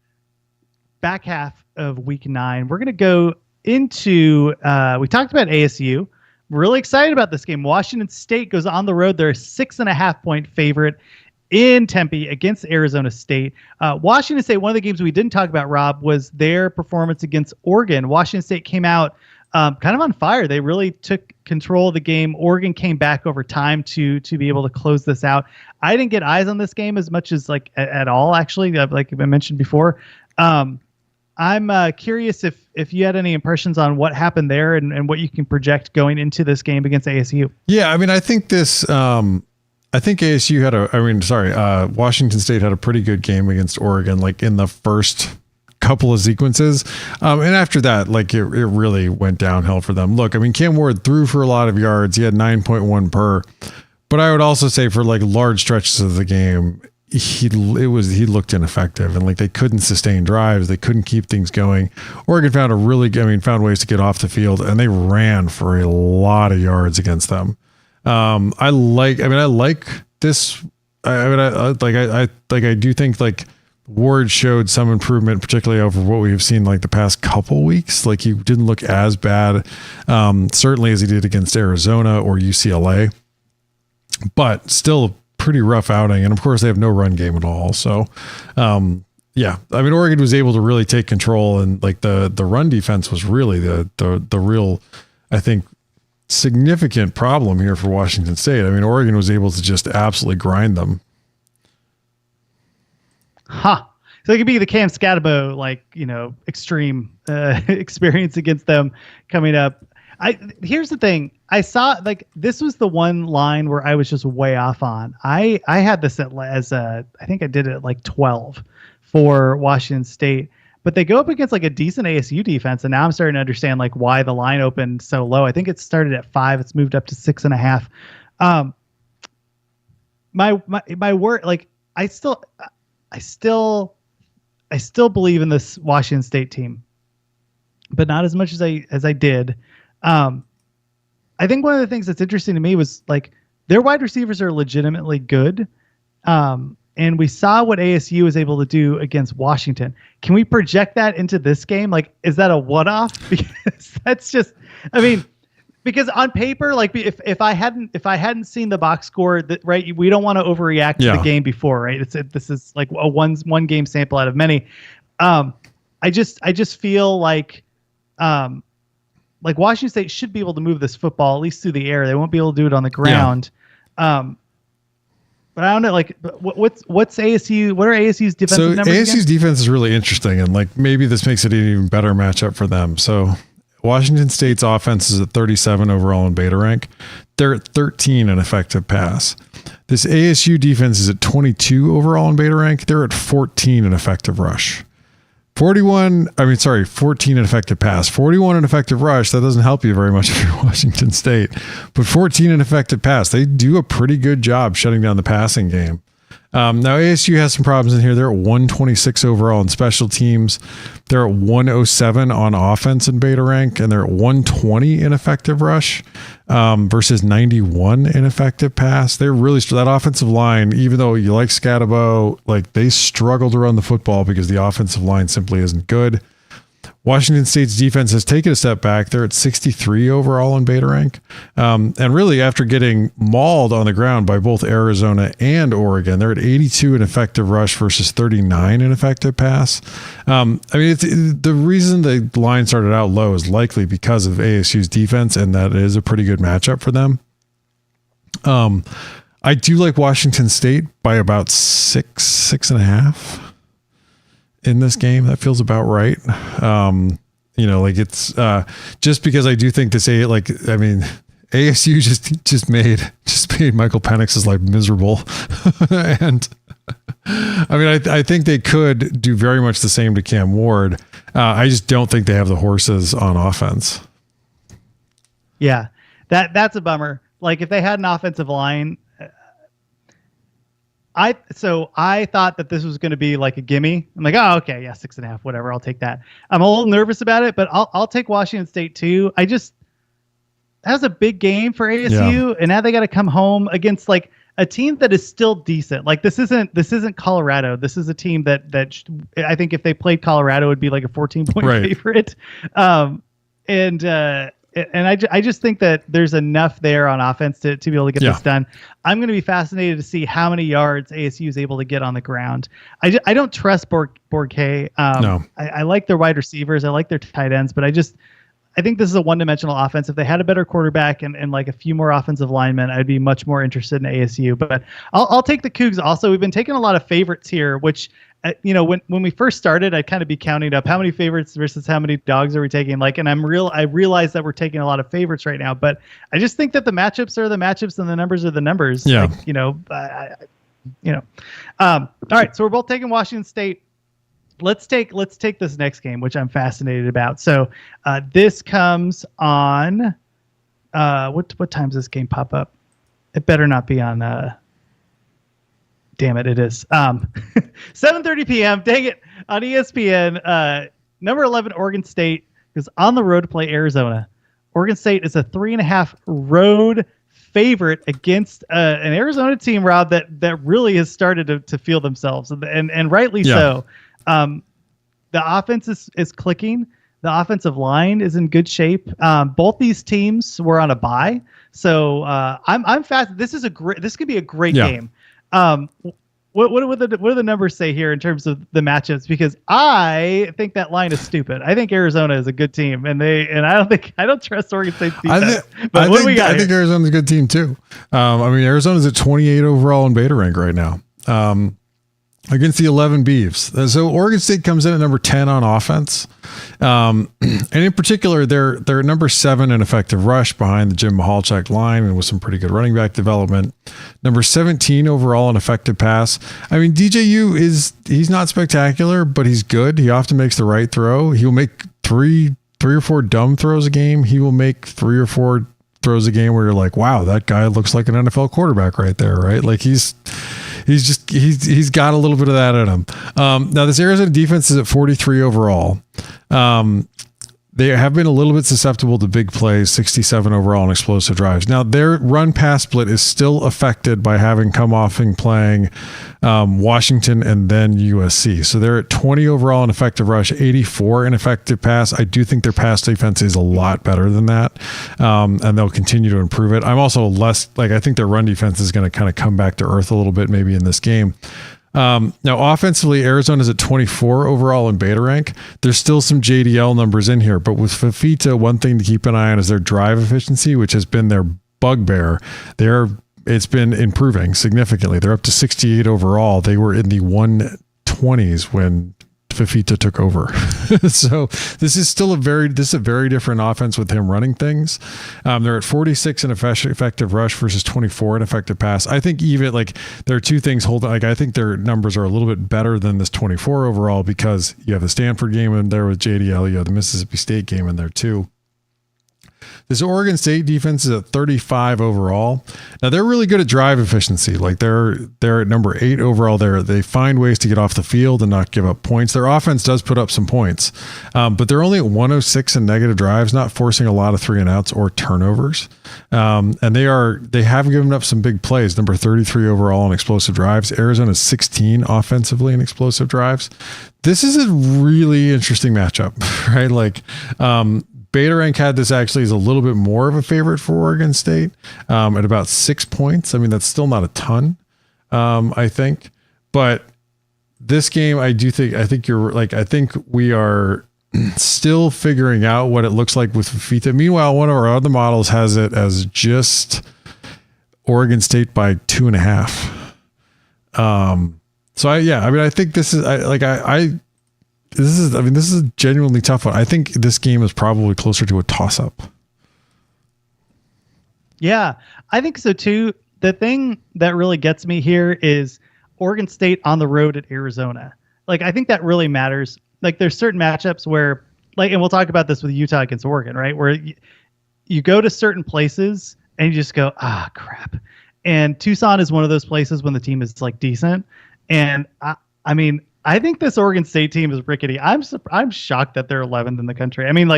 Back half of week 9. We're going to go into, we talked about ASU. We're really excited about this game. Washington State goes on the road. They're a 6.5 point favorite in Tempe against Arizona State. Washington State, one of the games we didn't talk about, Rob, was their performance against Oregon. Washington State came out kind of on fire. They really took control of the game. Oregon came back over time to be able to close this out. I didn't get eyes on this game as much as like at all, actually, like I mentioned before. I'm curious if you had any impressions on what happened there and what you can project going into this game against ASU. Yeah, I mean, I think ASU had Washington State had a pretty good game against Oregon, like in the first couple of sequences. And after that, like it really went downhill for them. Look, I mean, Cam Ward threw for a lot of yards. He had 9.1 per, but I would also say for like large stretches of the game, he looked ineffective and like they couldn't sustain drives. They couldn't keep things going. Oregon found ways to get off the field and they ran for a lot of yards against them. I like this. I do think like Ward showed some improvement, particularly over what we've seen like the past couple weeks. Like he didn't look as bad, certainly as he did against Arizona or UCLA, but still a pretty rough outing. And of course they have no run game at all. So, yeah, I mean, Oregon was able to really take control and like the run defense was really the real, I think, significant problem here for Washington State. I mean, Oregon was able to just absolutely grind them. So it could be the Cam Scatabo, extreme experience against them coming up. Here's the thing. I saw this was the one line where I was just way off on. I had this as I think I did it at 12 for Washington State, but they go up against a decent ASU defense, and now I'm starting to understand why the line opened so low. I think it started at 5. It's moved up to 6.5. My word, I still believe in this Washington State team, but not as much as I did. I think one of the things that's interesting to me was their wide receivers are legitimately good. And we saw what ASU was able to do against Washington. Can we project that into this game? Is that a one-off? Because that's just, because on paper, if I hadn't seen the box score, right, we don't want to overreact to the game before, right? This is a one game sample out of many. I just feel like Washington State should be able to move this football at least through the air. They won't be able to do it on the ground. But I don't know, what's ASU? What are ASU's defensive numbers? So ASU's defense is really interesting, and maybe this makes it an even better matchup for them. So Washington State's offense is at 37 overall in beta rank. They're at 13 in effective pass. This ASU defense is at 22 overall in beta rank. They're at 14 in effective rush. 14 in effective pass, 41 in effective rush. That doesn't help you very much if you're Washington State, but 14 in effective pass. They do a pretty good job shutting down the passing game. Now ASU has some problems in here. They're at 126 overall in special teams. They're at 107 on offense in beta rank, and they're at 120 in effective rush versus 91 in effective pass. They're really, that offensive line, even though you like Scatabo, they struggle to run the football because the offensive line simply isn't good. Washington State's defense has taken a step back. They're at 63 overall in beta rank. And really, after getting mauled on the ground by both Arizona and Oregon, they're at 82 in effective rush versus 39 in effective pass. The reason the line started out low is likely because of ASU's defense, and that is a pretty good matchup for them. I do like Washington State by about 6.5. In this game. That feels about right. It's just because I do think ASU just made Michael Penix's life miserable. And I think they could do very much the same to Cam Ward. I just don't think they have the horses on offense. Yeah, that's a bummer. If they had an offensive line, I thought that this was going to be a gimme. I'm oh, okay, yeah, 6.5, whatever. I'll take that. I'm a little nervous about it, but I'll take Washington State too. That was a big game for ASU, and now they got to come home against a team that is still decent. This isn't Colorado. This is a team that I think if they played Colorado, it would be a 14-point favorite. And I just think that there's enough there on offense to be able to get this done. I'm going to be fascinated to see how many yards ASU is able to get on the ground. I don't trust Bourque. No. I like their wide receivers. I like their tight ends, but I think this is a one-dimensional offense. If they had a better quarterback and a few more offensive linemen, I'd be much more interested in ASU. But I'll take the Cougs also. We've been taking a lot of favorites here, which when we first started, I'd kind of be counting up how many favorites versus how many dogs are we taking. I realize that we're taking a lot of favorites right now, but I just think that the matchups are the matchups and the numbers are the numbers. Yeah. All right. So we're both taking Washington State. Let's take this next game, which I'm fascinated about. So this comes on what time does this game pop up? It better not be on damn it, it is 7:30 p.m. Dang it, on ESPN. Number 11 Oregon State is on the road to play Arizona. Oregon State is a 3.5 road favorite against an Arizona team, Rob, that really has started to feel themselves, and rightly so. The offense is clicking. The offensive line is in good shape. Both these teams were on a bye, so I'm fast. This could be a great game. What do the numbers say here in terms of the matchups? Because I think that line is stupid. I think Arizona is a good team, and I don't trust Oregon State's defense. What do we got? I think Arizona's a good team too. Arizona's at 28 overall in beta rank right now. against the 11 Beavs. So Oregon State comes in at number 10 on offense. And in particular, they're number 7 in effective rush behind the Jim Mahalchuk line and with some pretty good running back development. Number 17 overall in effective pass. I mean, he's not spectacular, but he's good. He often makes the right throw. He'll make three or four dumb throws a game. He will make 3 or 4 throws a game where you're like, wow, that guy looks like an NFL quarterback right there, right? Like he's got a little bit of that in him. Now this Arizona defense is at 43 overall. They have been a little bit susceptible to big plays, 67 overall on explosive drives. Now their run pass split is still affected by having come off and playing Washington and then USC. So they're at 20 overall in effective rush, 84 in effective pass. I do think their pass defense is a lot better than that. And they'll continue to improve it. I'm also I think their run defense is going to kind of come back to earth a little bit maybe in this game. Now offensively, Arizona's at 24 overall in beta rank. There's still some JDL numbers in here, but with Fafita, one thing to keep an eye on is their drive efficiency, which has been their bugbear. It's been improving significantly. They're up to 68 overall. They were in the 120s when Fafita took over. So this is still a very different offense with him running things. They're at 46 in effective rush versus 24 in effective pass. I think even there are two things I think their numbers are a little bit better than this 24 overall because you have the Stanford game in there with JDL. You have the Mississippi State game in there too. This Oregon State defense is at 35 overall. Now they're really good at drive efficiency. They're at number 8 overall. They find ways to get off the field and not give up points. Their offense does put up some points, but they're only at 106 in negative drives, not forcing a lot of 3 and outs or turnovers. And they have given up some big plays. Number 33 overall in explosive drives. Arizona's 16 offensively in explosive drives. This is a really interesting matchup, right? Beta rank had this actually as a little bit more of a favorite for Oregon State at about 6 points. I mean, that's still not a ton, I think. But this game, I think we are still figuring out what it looks like with Fafita. Meanwhile, one of our other models has it as just Oregon State by 2.5. I think this is this is a genuinely tough one. I think this game is probably closer to a toss-up. Yeah, I think so too. The thing that really gets me here is Oregon State on the road at Arizona. I think that really matters. There's certain matchups where, and we'll talk about this with Utah against Oregon, right? Where you go to certain places and you just go, crap. And Tucson is one of those places when the team is decent. And I think this Oregon State team is rickety. I'm shocked that they're 11th in the country. I mean,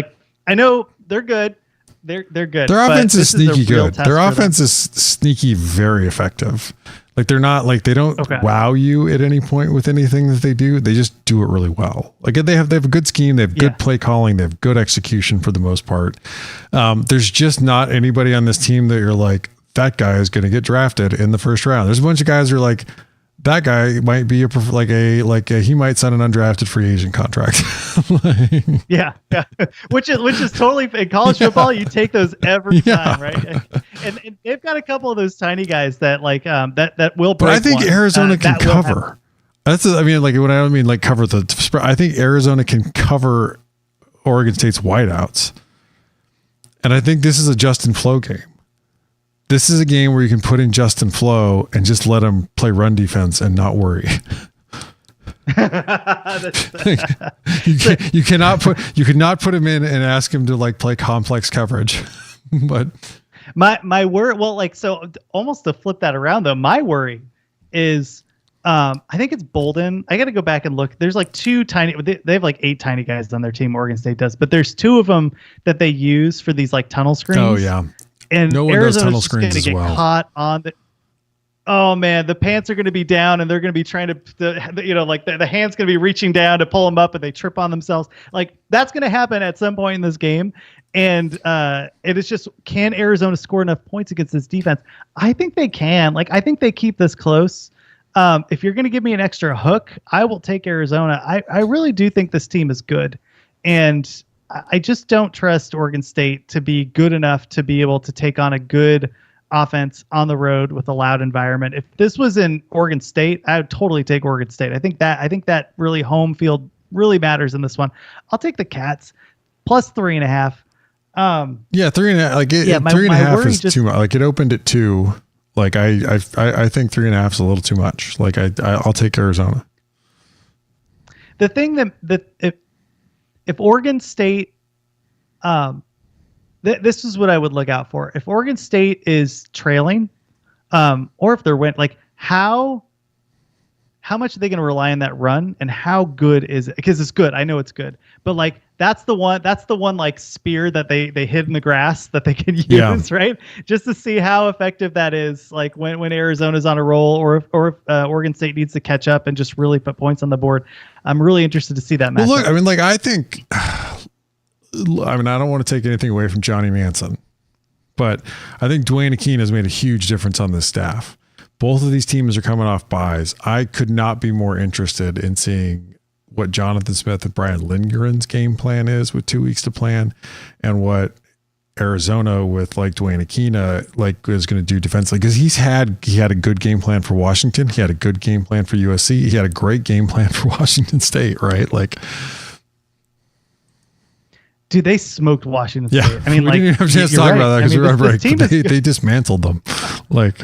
I know they're good. They're good. Their offense is sneaky good. Their offense is sneaky, very effective. They're not they don't wow you at any point with anything that they do. They just do it really well. They have a good scheme. They have good play calling. They have good execution for the most part. There's just not anybody on this team that you're that guy is going to get drafted in the first round. There's a bunch of guys who are that guy might be he might sign an undrafted free agent contract. Yeah. Which is totally in college football. You take those every time, right? And they've got a couple of those tiny guys that that will break. But I think Arizona can cover. That's what I mean cover the spread. I think Arizona can cover Oregon State's wideouts, and I think this is a Justin Flo game. This is a game where you can put in Justin Flo and just let him play run defense and not worry. You could not put him in and ask him to play complex coverage. But my worry, so almost to flip that around though, my worry is I think it's Bolden. I got to go back and look. There's 2 tiny. They have 8 tiny guys on their team. Oregon State does, but there's 2 of them that they use for these tunnel screens. Oh yeah. And no one Arizona's does tunnel screens as well. Caught on the. Oh man, the pants are going to be down, and they're going to be trying to, the hand's going to be reaching down to pull them up, and they trip on themselves. That's going to happen at some point in this game, and it is just, can Arizona score enough points against this defense? I think they can. I think they keep this close. If you're going to give me an extra hook, I will take Arizona. I really do think this team is good, and I just don't trust Oregon State to be good enough to be able to take on a good offense on the road with a loud environment. If this was in Oregon State, I would totally take Oregon State. I think that really home field really matters in this one. I'll take the Cats plus 3.5. 3.5. Like 3.5 is too much. Like it opened at 2. Like I think 3.5 is a little too much. Like I'll take Arizona. The thing that if Oregon State, this is what I would look out for. If Oregon State is trailing, or if they're like how much are they going to rely on that run, and how good is it? Because it's good. I know it's good, but like that's the one like spear that they hid in the grass that they can use, right? Just to see how effective that is. Like when Arizona's on a roll, or if Oregon State needs to catch up and just really put points on the board. I'm really interested to see that match. Well, look, I mean, like I think. I mean, I don't want to take anything away from Johnny Manson, but I think Dwayne Akeen has made a huge difference on this staff. Both of these teams are coming off buys. I could not be more interested in seeing what Jonathan Smith and Brian Lindgren's game plan is with 2 weeks to plan, and what Arizona with like Dwayne Akeen like is going to do defensively, because he had a good game plan for Washington. He had a good game plan for USC. He had a great game plan for Washington State, right? Like. Dude, they smoked Washington State. Yeah, I mean, we didn't even have a chance to talk about that because we were right. They dismantled them. Like,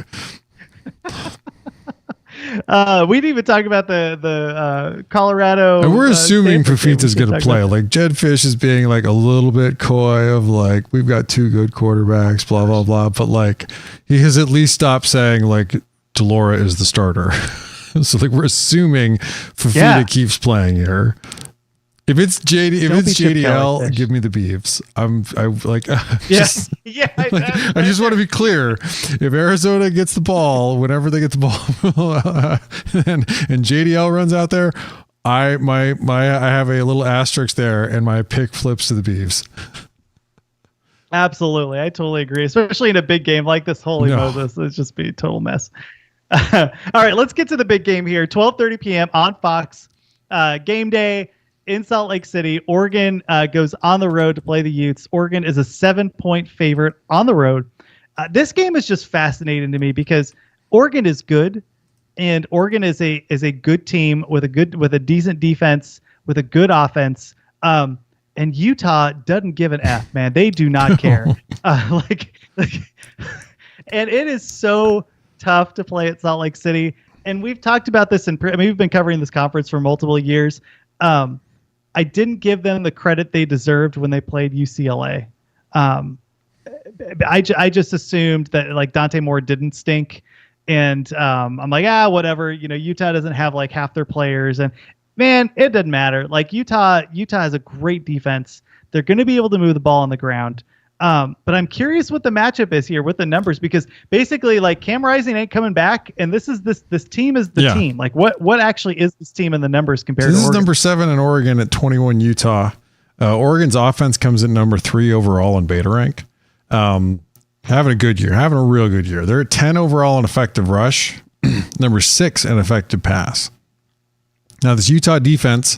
we didn't even talk about the Colorado. And we're assuming Fafita's going to play. Like, Jed Fish is being like a little bit coy of like, we've got 2 good quarterbacks, blah blah blah. But like, he has at least stopped saying like Delora is the starter. So like, we're assuming Fafita keeps playing here. If it's JDL, give me the Beavs. I just want to be clear. If Arizona gets the ball, whenever they get the ball, and JDL runs out there, I have a little asterisk there, and my pick flips to the Beavs. Absolutely, I totally agree. Especially in a big game like this. Holy Moses, it's just be a total mess. All right, let's get to the big game here. 12:30 p.m. on Fox. Game day. In Salt Lake City, Oregon goes on the road to play the Utes. Oregon is a 7-point favorite on the road. This game is just fascinating to me because Oregon is good, and Oregon is a good team with a decent defense, with a good offense. And Utah doesn't give an F, man. They do not care. And it is so tough to play at Salt Lake City. And we've talked about this we've been covering this conference for multiple years. I didn't give them the credit they deserved when they played UCLA. I just assumed that like Dante Moore didn't stink, and I'm like, whatever. You know, Utah doesn't have like half their players, and man, it doesn't matter. Like Utah has a great defense. They're going to be able to move the ball on the ground. But I'm curious what the matchup is here with the numbers, because basically like Cam Rising ain't coming back, and this team is the team. Like what actually is this team in the numbers compared to Oregon? This is number 7 in Oregon at 21 Utah. Oregon's offense comes in number 3 overall in beta rank. Having a good year, having a real good year. They're at 10 overall in effective rush, number 6 in effective pass. Now this Utah defense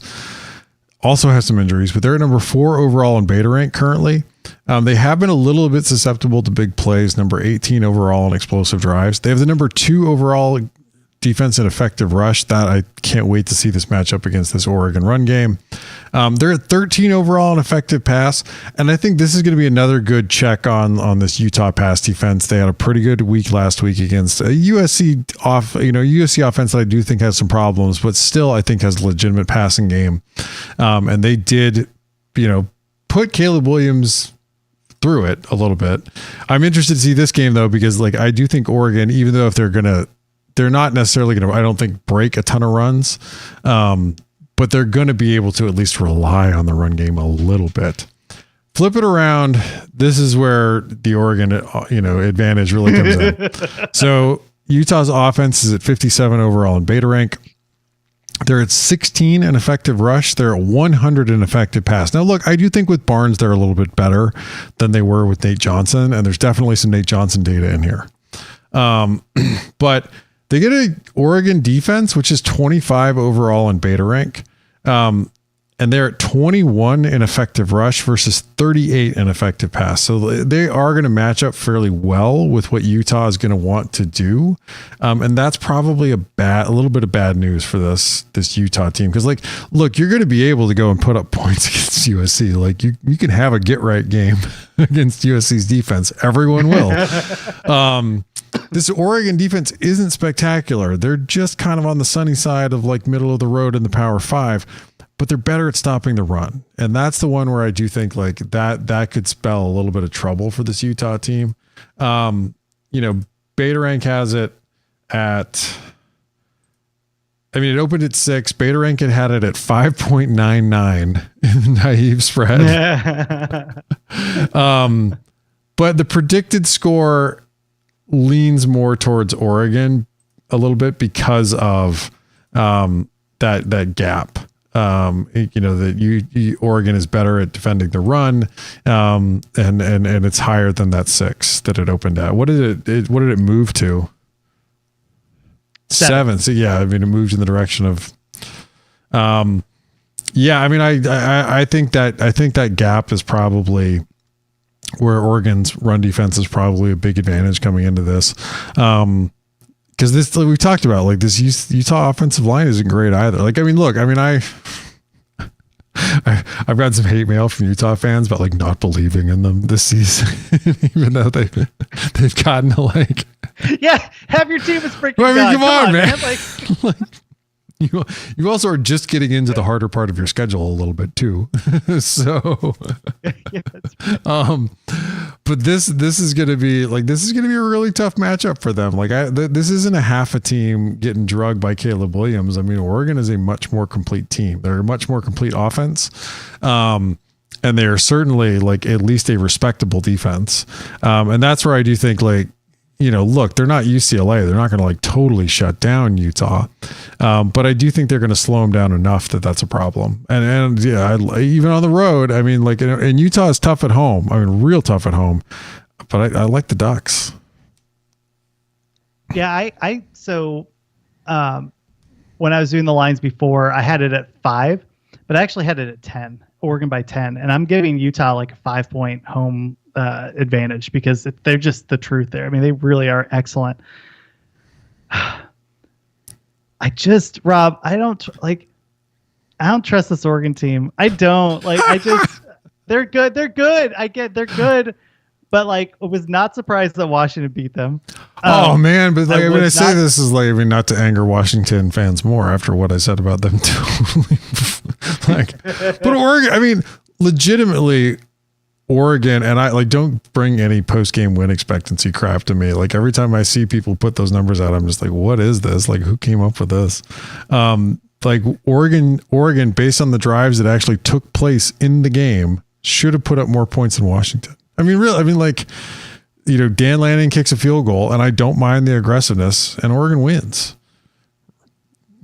also has some injuries, but they're at number 4 overall in beta rank currently. They have been a little bit susceptible to big plays, number 18 overall in explosive drives. They have the number 2 overall defense in effective rush. That I can't wait to see this matchup against this Oregon run game. They're at 13 overall in effective pass, and I think this is going to be another good check on this Utah pass defense. They had a pretty good week last week against a USC offense that I do think has some problems, but still I think has a legitimate passing game. And they did, put Caleb Williams through it a little bit. I'm interested to see this game though, because like I do think Oregon, even though if they're not necessarily going to, I don't think break a ton of runs, but they're going to be able to at least rely on the run game a little bit. Flip it around. This is where the Oregon, advantage really comes in. So Utah's offense is at 57 overall in beta rank. They're at 16 in effective rush. They're at 100 in effective pass. Now, look, I do think with Barnes, they're a little bit better than they were with Nate Johnson, and there's definitely some Nate Johnson data in here. But they get an Oregon defense, which is 25 overall in beta rank. and they're at 21 in effective rush versus 38 in effective pass. So they are going to match up fairly well with what Utah is going to want to do. And that's probably a little bit of bad news for this Utah team. Cause like, look, you're going to be able to go and put up points against USC. Like you can have a get right game against USC's defense. Everyone will. This Oregon defense isn't spectacular. They're just kind of on the sunny side of like middle of the road in the Power 5. But they're better at stopping the run. And that's the one where I do think like that could spell a little bit of trouble for this Utah team. Beta Rank has it at, it opened at 6. Beta Rank had it at 5.99 in the naive spread. But the predicted score leans more towards Oregon a little bit because of that gap. Oregon is better at defending the run, and it's higher than that 6 that it opened at. What did it move to? 7. So yeah, it moved in the direction of, I think that gap is probably where Oregon's run defense is probably a big advantage coming into this. Because this, like we talked about, like this Utah offensive line isn't great either. Like, I've got some hate mail from Utah fans about like not believing in them this season, even though they've gotten to like. Yeah, have your team is freaking. Come on, man. Like you also are just getting into the harder part of your schedule a little bit too. So, yeah, but this is going to be a really tough matchup for them. Like this isn't a half a team getting drugged by Caleb Williams. Oregon is a much more complete team. They're a much more complete offense. And they are certainly like at least a respectable defense. And that's where I do think like, look, they're not UCLA. They're not going to like totally shut down Utah. But I do think they're going to slow them down enough that that's a problem. And yeah, even on the road, and Utah is tough at home. Real tough at home, but I like the Ducks. Yeah. When I was doing the lines before, I had it at 5, but I actually had it at 10, Oregon by 10. And I'm giving Utah like a 5-point home advantage because they're just the truth there. They really are excellent. Rob, I don't trust this Oregon team. I don't they're good. They're good. But I was not surprised that Washington beat them. Oh man. But I say this is not to anger Washington fans more after what I said about them too. But Oregon, legitimately, Oregon, and I don't bring any post-game win expectancy crap to me. Like every time I see people put those numbers out, I'm just like, what is this? Like who came up with this? Oregon, based on the drives that actually took place in the game, should have put up more points than Washington. Dan Lanning kicks a field goal and I don't mind the aggressiveness and Oregon wins,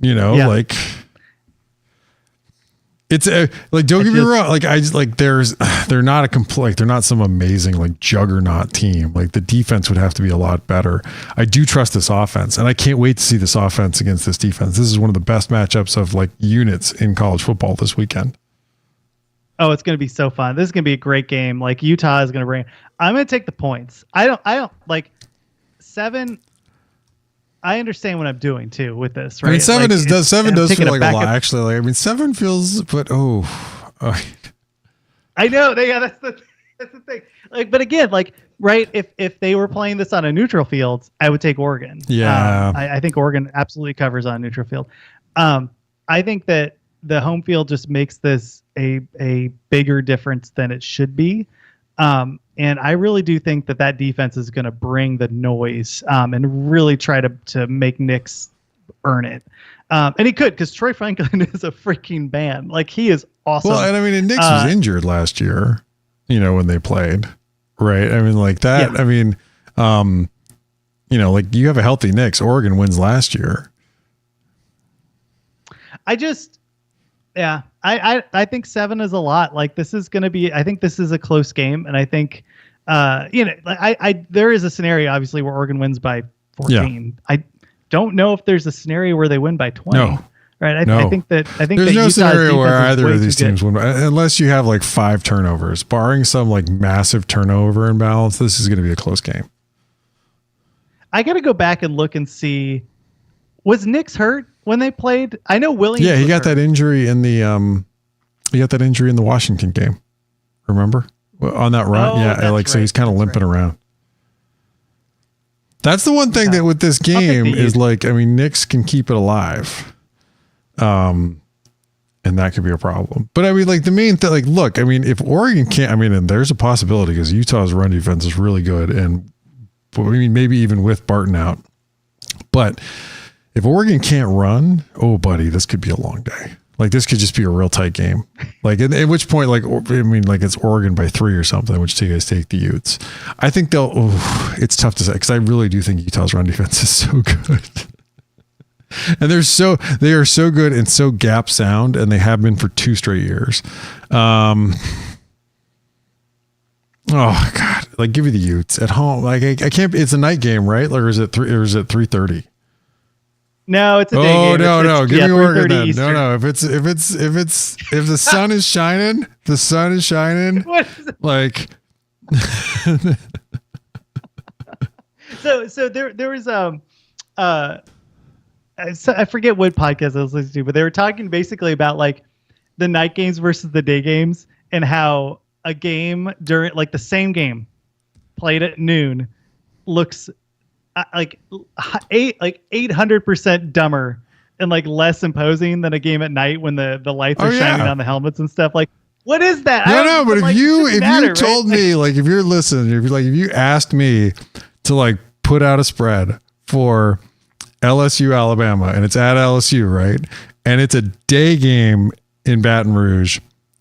Yeah. It's don't get me wrong. They're not they're not some amazing juggernaut team. Like the defense would have to be a lot better. I do trust this offense and I can't wait to see this offense against this defense. This is one of the best matchups of units in college football this weekend. Oh, it's going to be so fun. This is going to be a great game. Utah is going to I'm going to take the points. I don't 7. I understand what I'm doing too with this, right? 7 does feel like a lot actually. 7 feels, but I know. That's the thing. But again, right? If they were playing this on a neutral field, I would take Oregon. Yeah. I think Oregon absolutely covers on a neutral field. I think that the home field just makes this a bigger difference than it should be. And I really do think that defense is going to bring the noise and really try to make Nix earn it. And he could, because Troy Franklin is a freaking man. He is awesome. Well, and Nix was injured last year, when they played, right? That. Yeah. You have a healthy Nix. Oregon wins last year. I think 7 is a lot. This is going to be, I think this is a close game. And I think, there is a scenario obviously where Oregon wins by 14. Yeah. I don't know if there's a scenario where they win by 20. No. right? No. I think There's that no Utah's scenario where defense is either way of these too good. teams win, unless you have like 5 turnovers. Barring some like massive turnover imbalance, this is going to be a close game. I got to go back and look and see. Was Nix hurt when they played? I know Williams. Yeah, he was got hurt. that injury in the Washington game. Remember? On that run? Oh, yeah, that's like so right, he's kind of that's limping right. around. That's the one thing that with this game is like, I mean, Nix can keep it alive. And that could be a problem. But I mean, like the main thing, like, look, I mean, if Oregon can't, I mean, and there's a possibility because Utah's run defense is really good. And I mean, maybe even with Barton out. But if Oregon can't run, oh, buddy, this could be a long day. Like this could just be a real tight game. Like at which point, like, I mean, like it's Oregon by 3 or something, which you guys take the Utes. I think it's tough to say because I really do think Utah's run defense is so good. And they are so good and so gap sound, and they have been for 2 straight years. Oh God! Like, give me the Utes at home. Like, I can't. It's a night game, right? Like, or is it 3:30? No, it's a day game. No. Give me Oregon then. Eastern. No. If the sun is shining, the sun is shining. What is it? Like, so there was I forget what podcast I was listening to, but they were talking basically about like the night games versus the day games and how a game during like the same game played at noon looks like 800% dumber and like less imposing than a game at night when the lights are shining on the helmets and stuff. Like, what is that? No, but like, if you told me, like, if you're listening, if you asked me to like put out a spread for LSU Alabama and it's at LSU, right? And it's a day game in Baton Rouge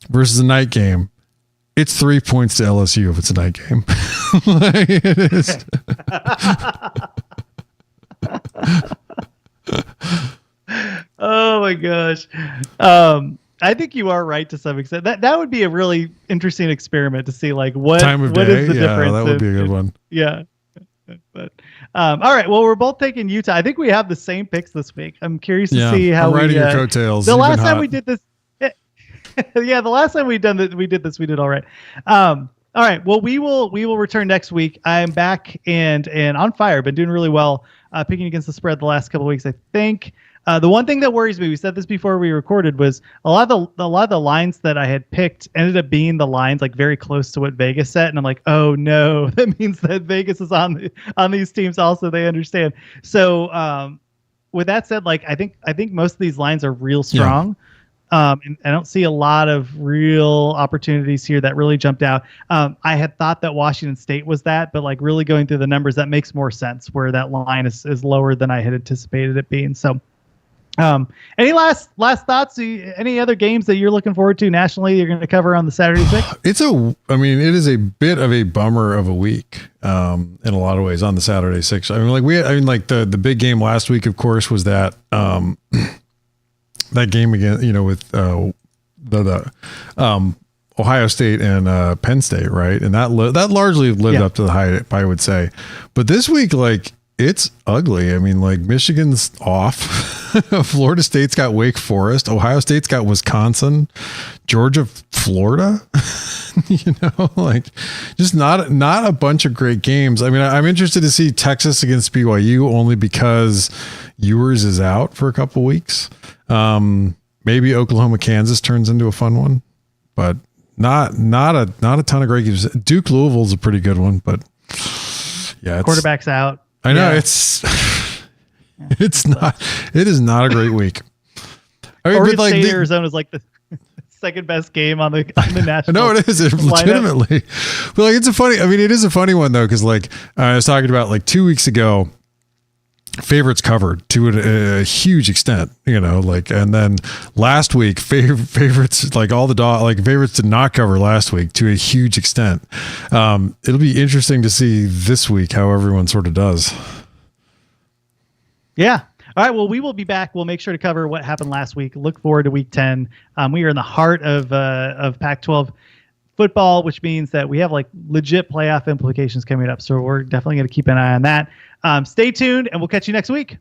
versus a night game. It's 3 points to LSU if it's a night game. Like, it is. Oh my gosh. I think you are right to some extent. That would be a really interesting experiment to see like what time of what day. is the difference. That would be a good one. Yeah. But all right. Well, we're both taking Utah. I think we have the same picks this week. I'm curious to see how I'm riding your coattails. The last time we did this, yeah, the last time we did all right. All right. Well, we will return next week. I'm back and on fire. Been doing really well picking against the spread the last couple of weeks. I think the one thing that worries me, we said this before we recorded, was a lot of the lines that I had picked ended up being the lines like very close to what Vegas set, and I'm like, oh no, that means that Vegas is on these teams also. They understand. So with that said, like I think most of these lines are real strong. Yeah. And I don't see a lot of real opportunities here that really jumped out. I had thought that Washington State was that, but like really going through the numbers, that makes more sense where that line is lower than I had anticipated it being. So, any last thoughts? Any other games that you're looking forward to nationally you're going to cover on the Saturday 6th? It is a bit of a bummer of a week in a lot of ways on the Saturday 6th. The big game last week, of course, was that that game again, with the Ohio State and Penn State, right? And that largely lived up to the hype, I would say. But this week, like, it's ugly. I mean, like, Michigan's off. Florida State's got Wake Forest. Ohio State's got Wisconsin. Georgia, Florida. Like, just not a bunch of great games. I mean, I'm interested to see Texas against BYU only because Ewers is out for a couple weeks. Maybe Oklahoma, Kansas turns into a fun one, but not a ton of great games. Duke, Louisville's a pretty good one, but yeah, quarterback's out. I know it is not a great week. I mean, Oregon State, Arizona is like the second best game on the national. No, it is legitimately. But like, it is a funny one though, because like I was talking about like 2 weeks ago, favorites covered to a huge extent, and then last week favorites, like all the favorites did not cover last week to a huge extent. It'll be interesting to see this week how everyone sort of does. Yeah. All right. Well, we will be back. We'll make sure to cover what happened last week. Look forward to week 10. We are in the heart of Pac-12 football, which means that we have like legit playoff implications coming up. So we're definitely going to keep an eye on that. Stay tuned and we'll catch you next week.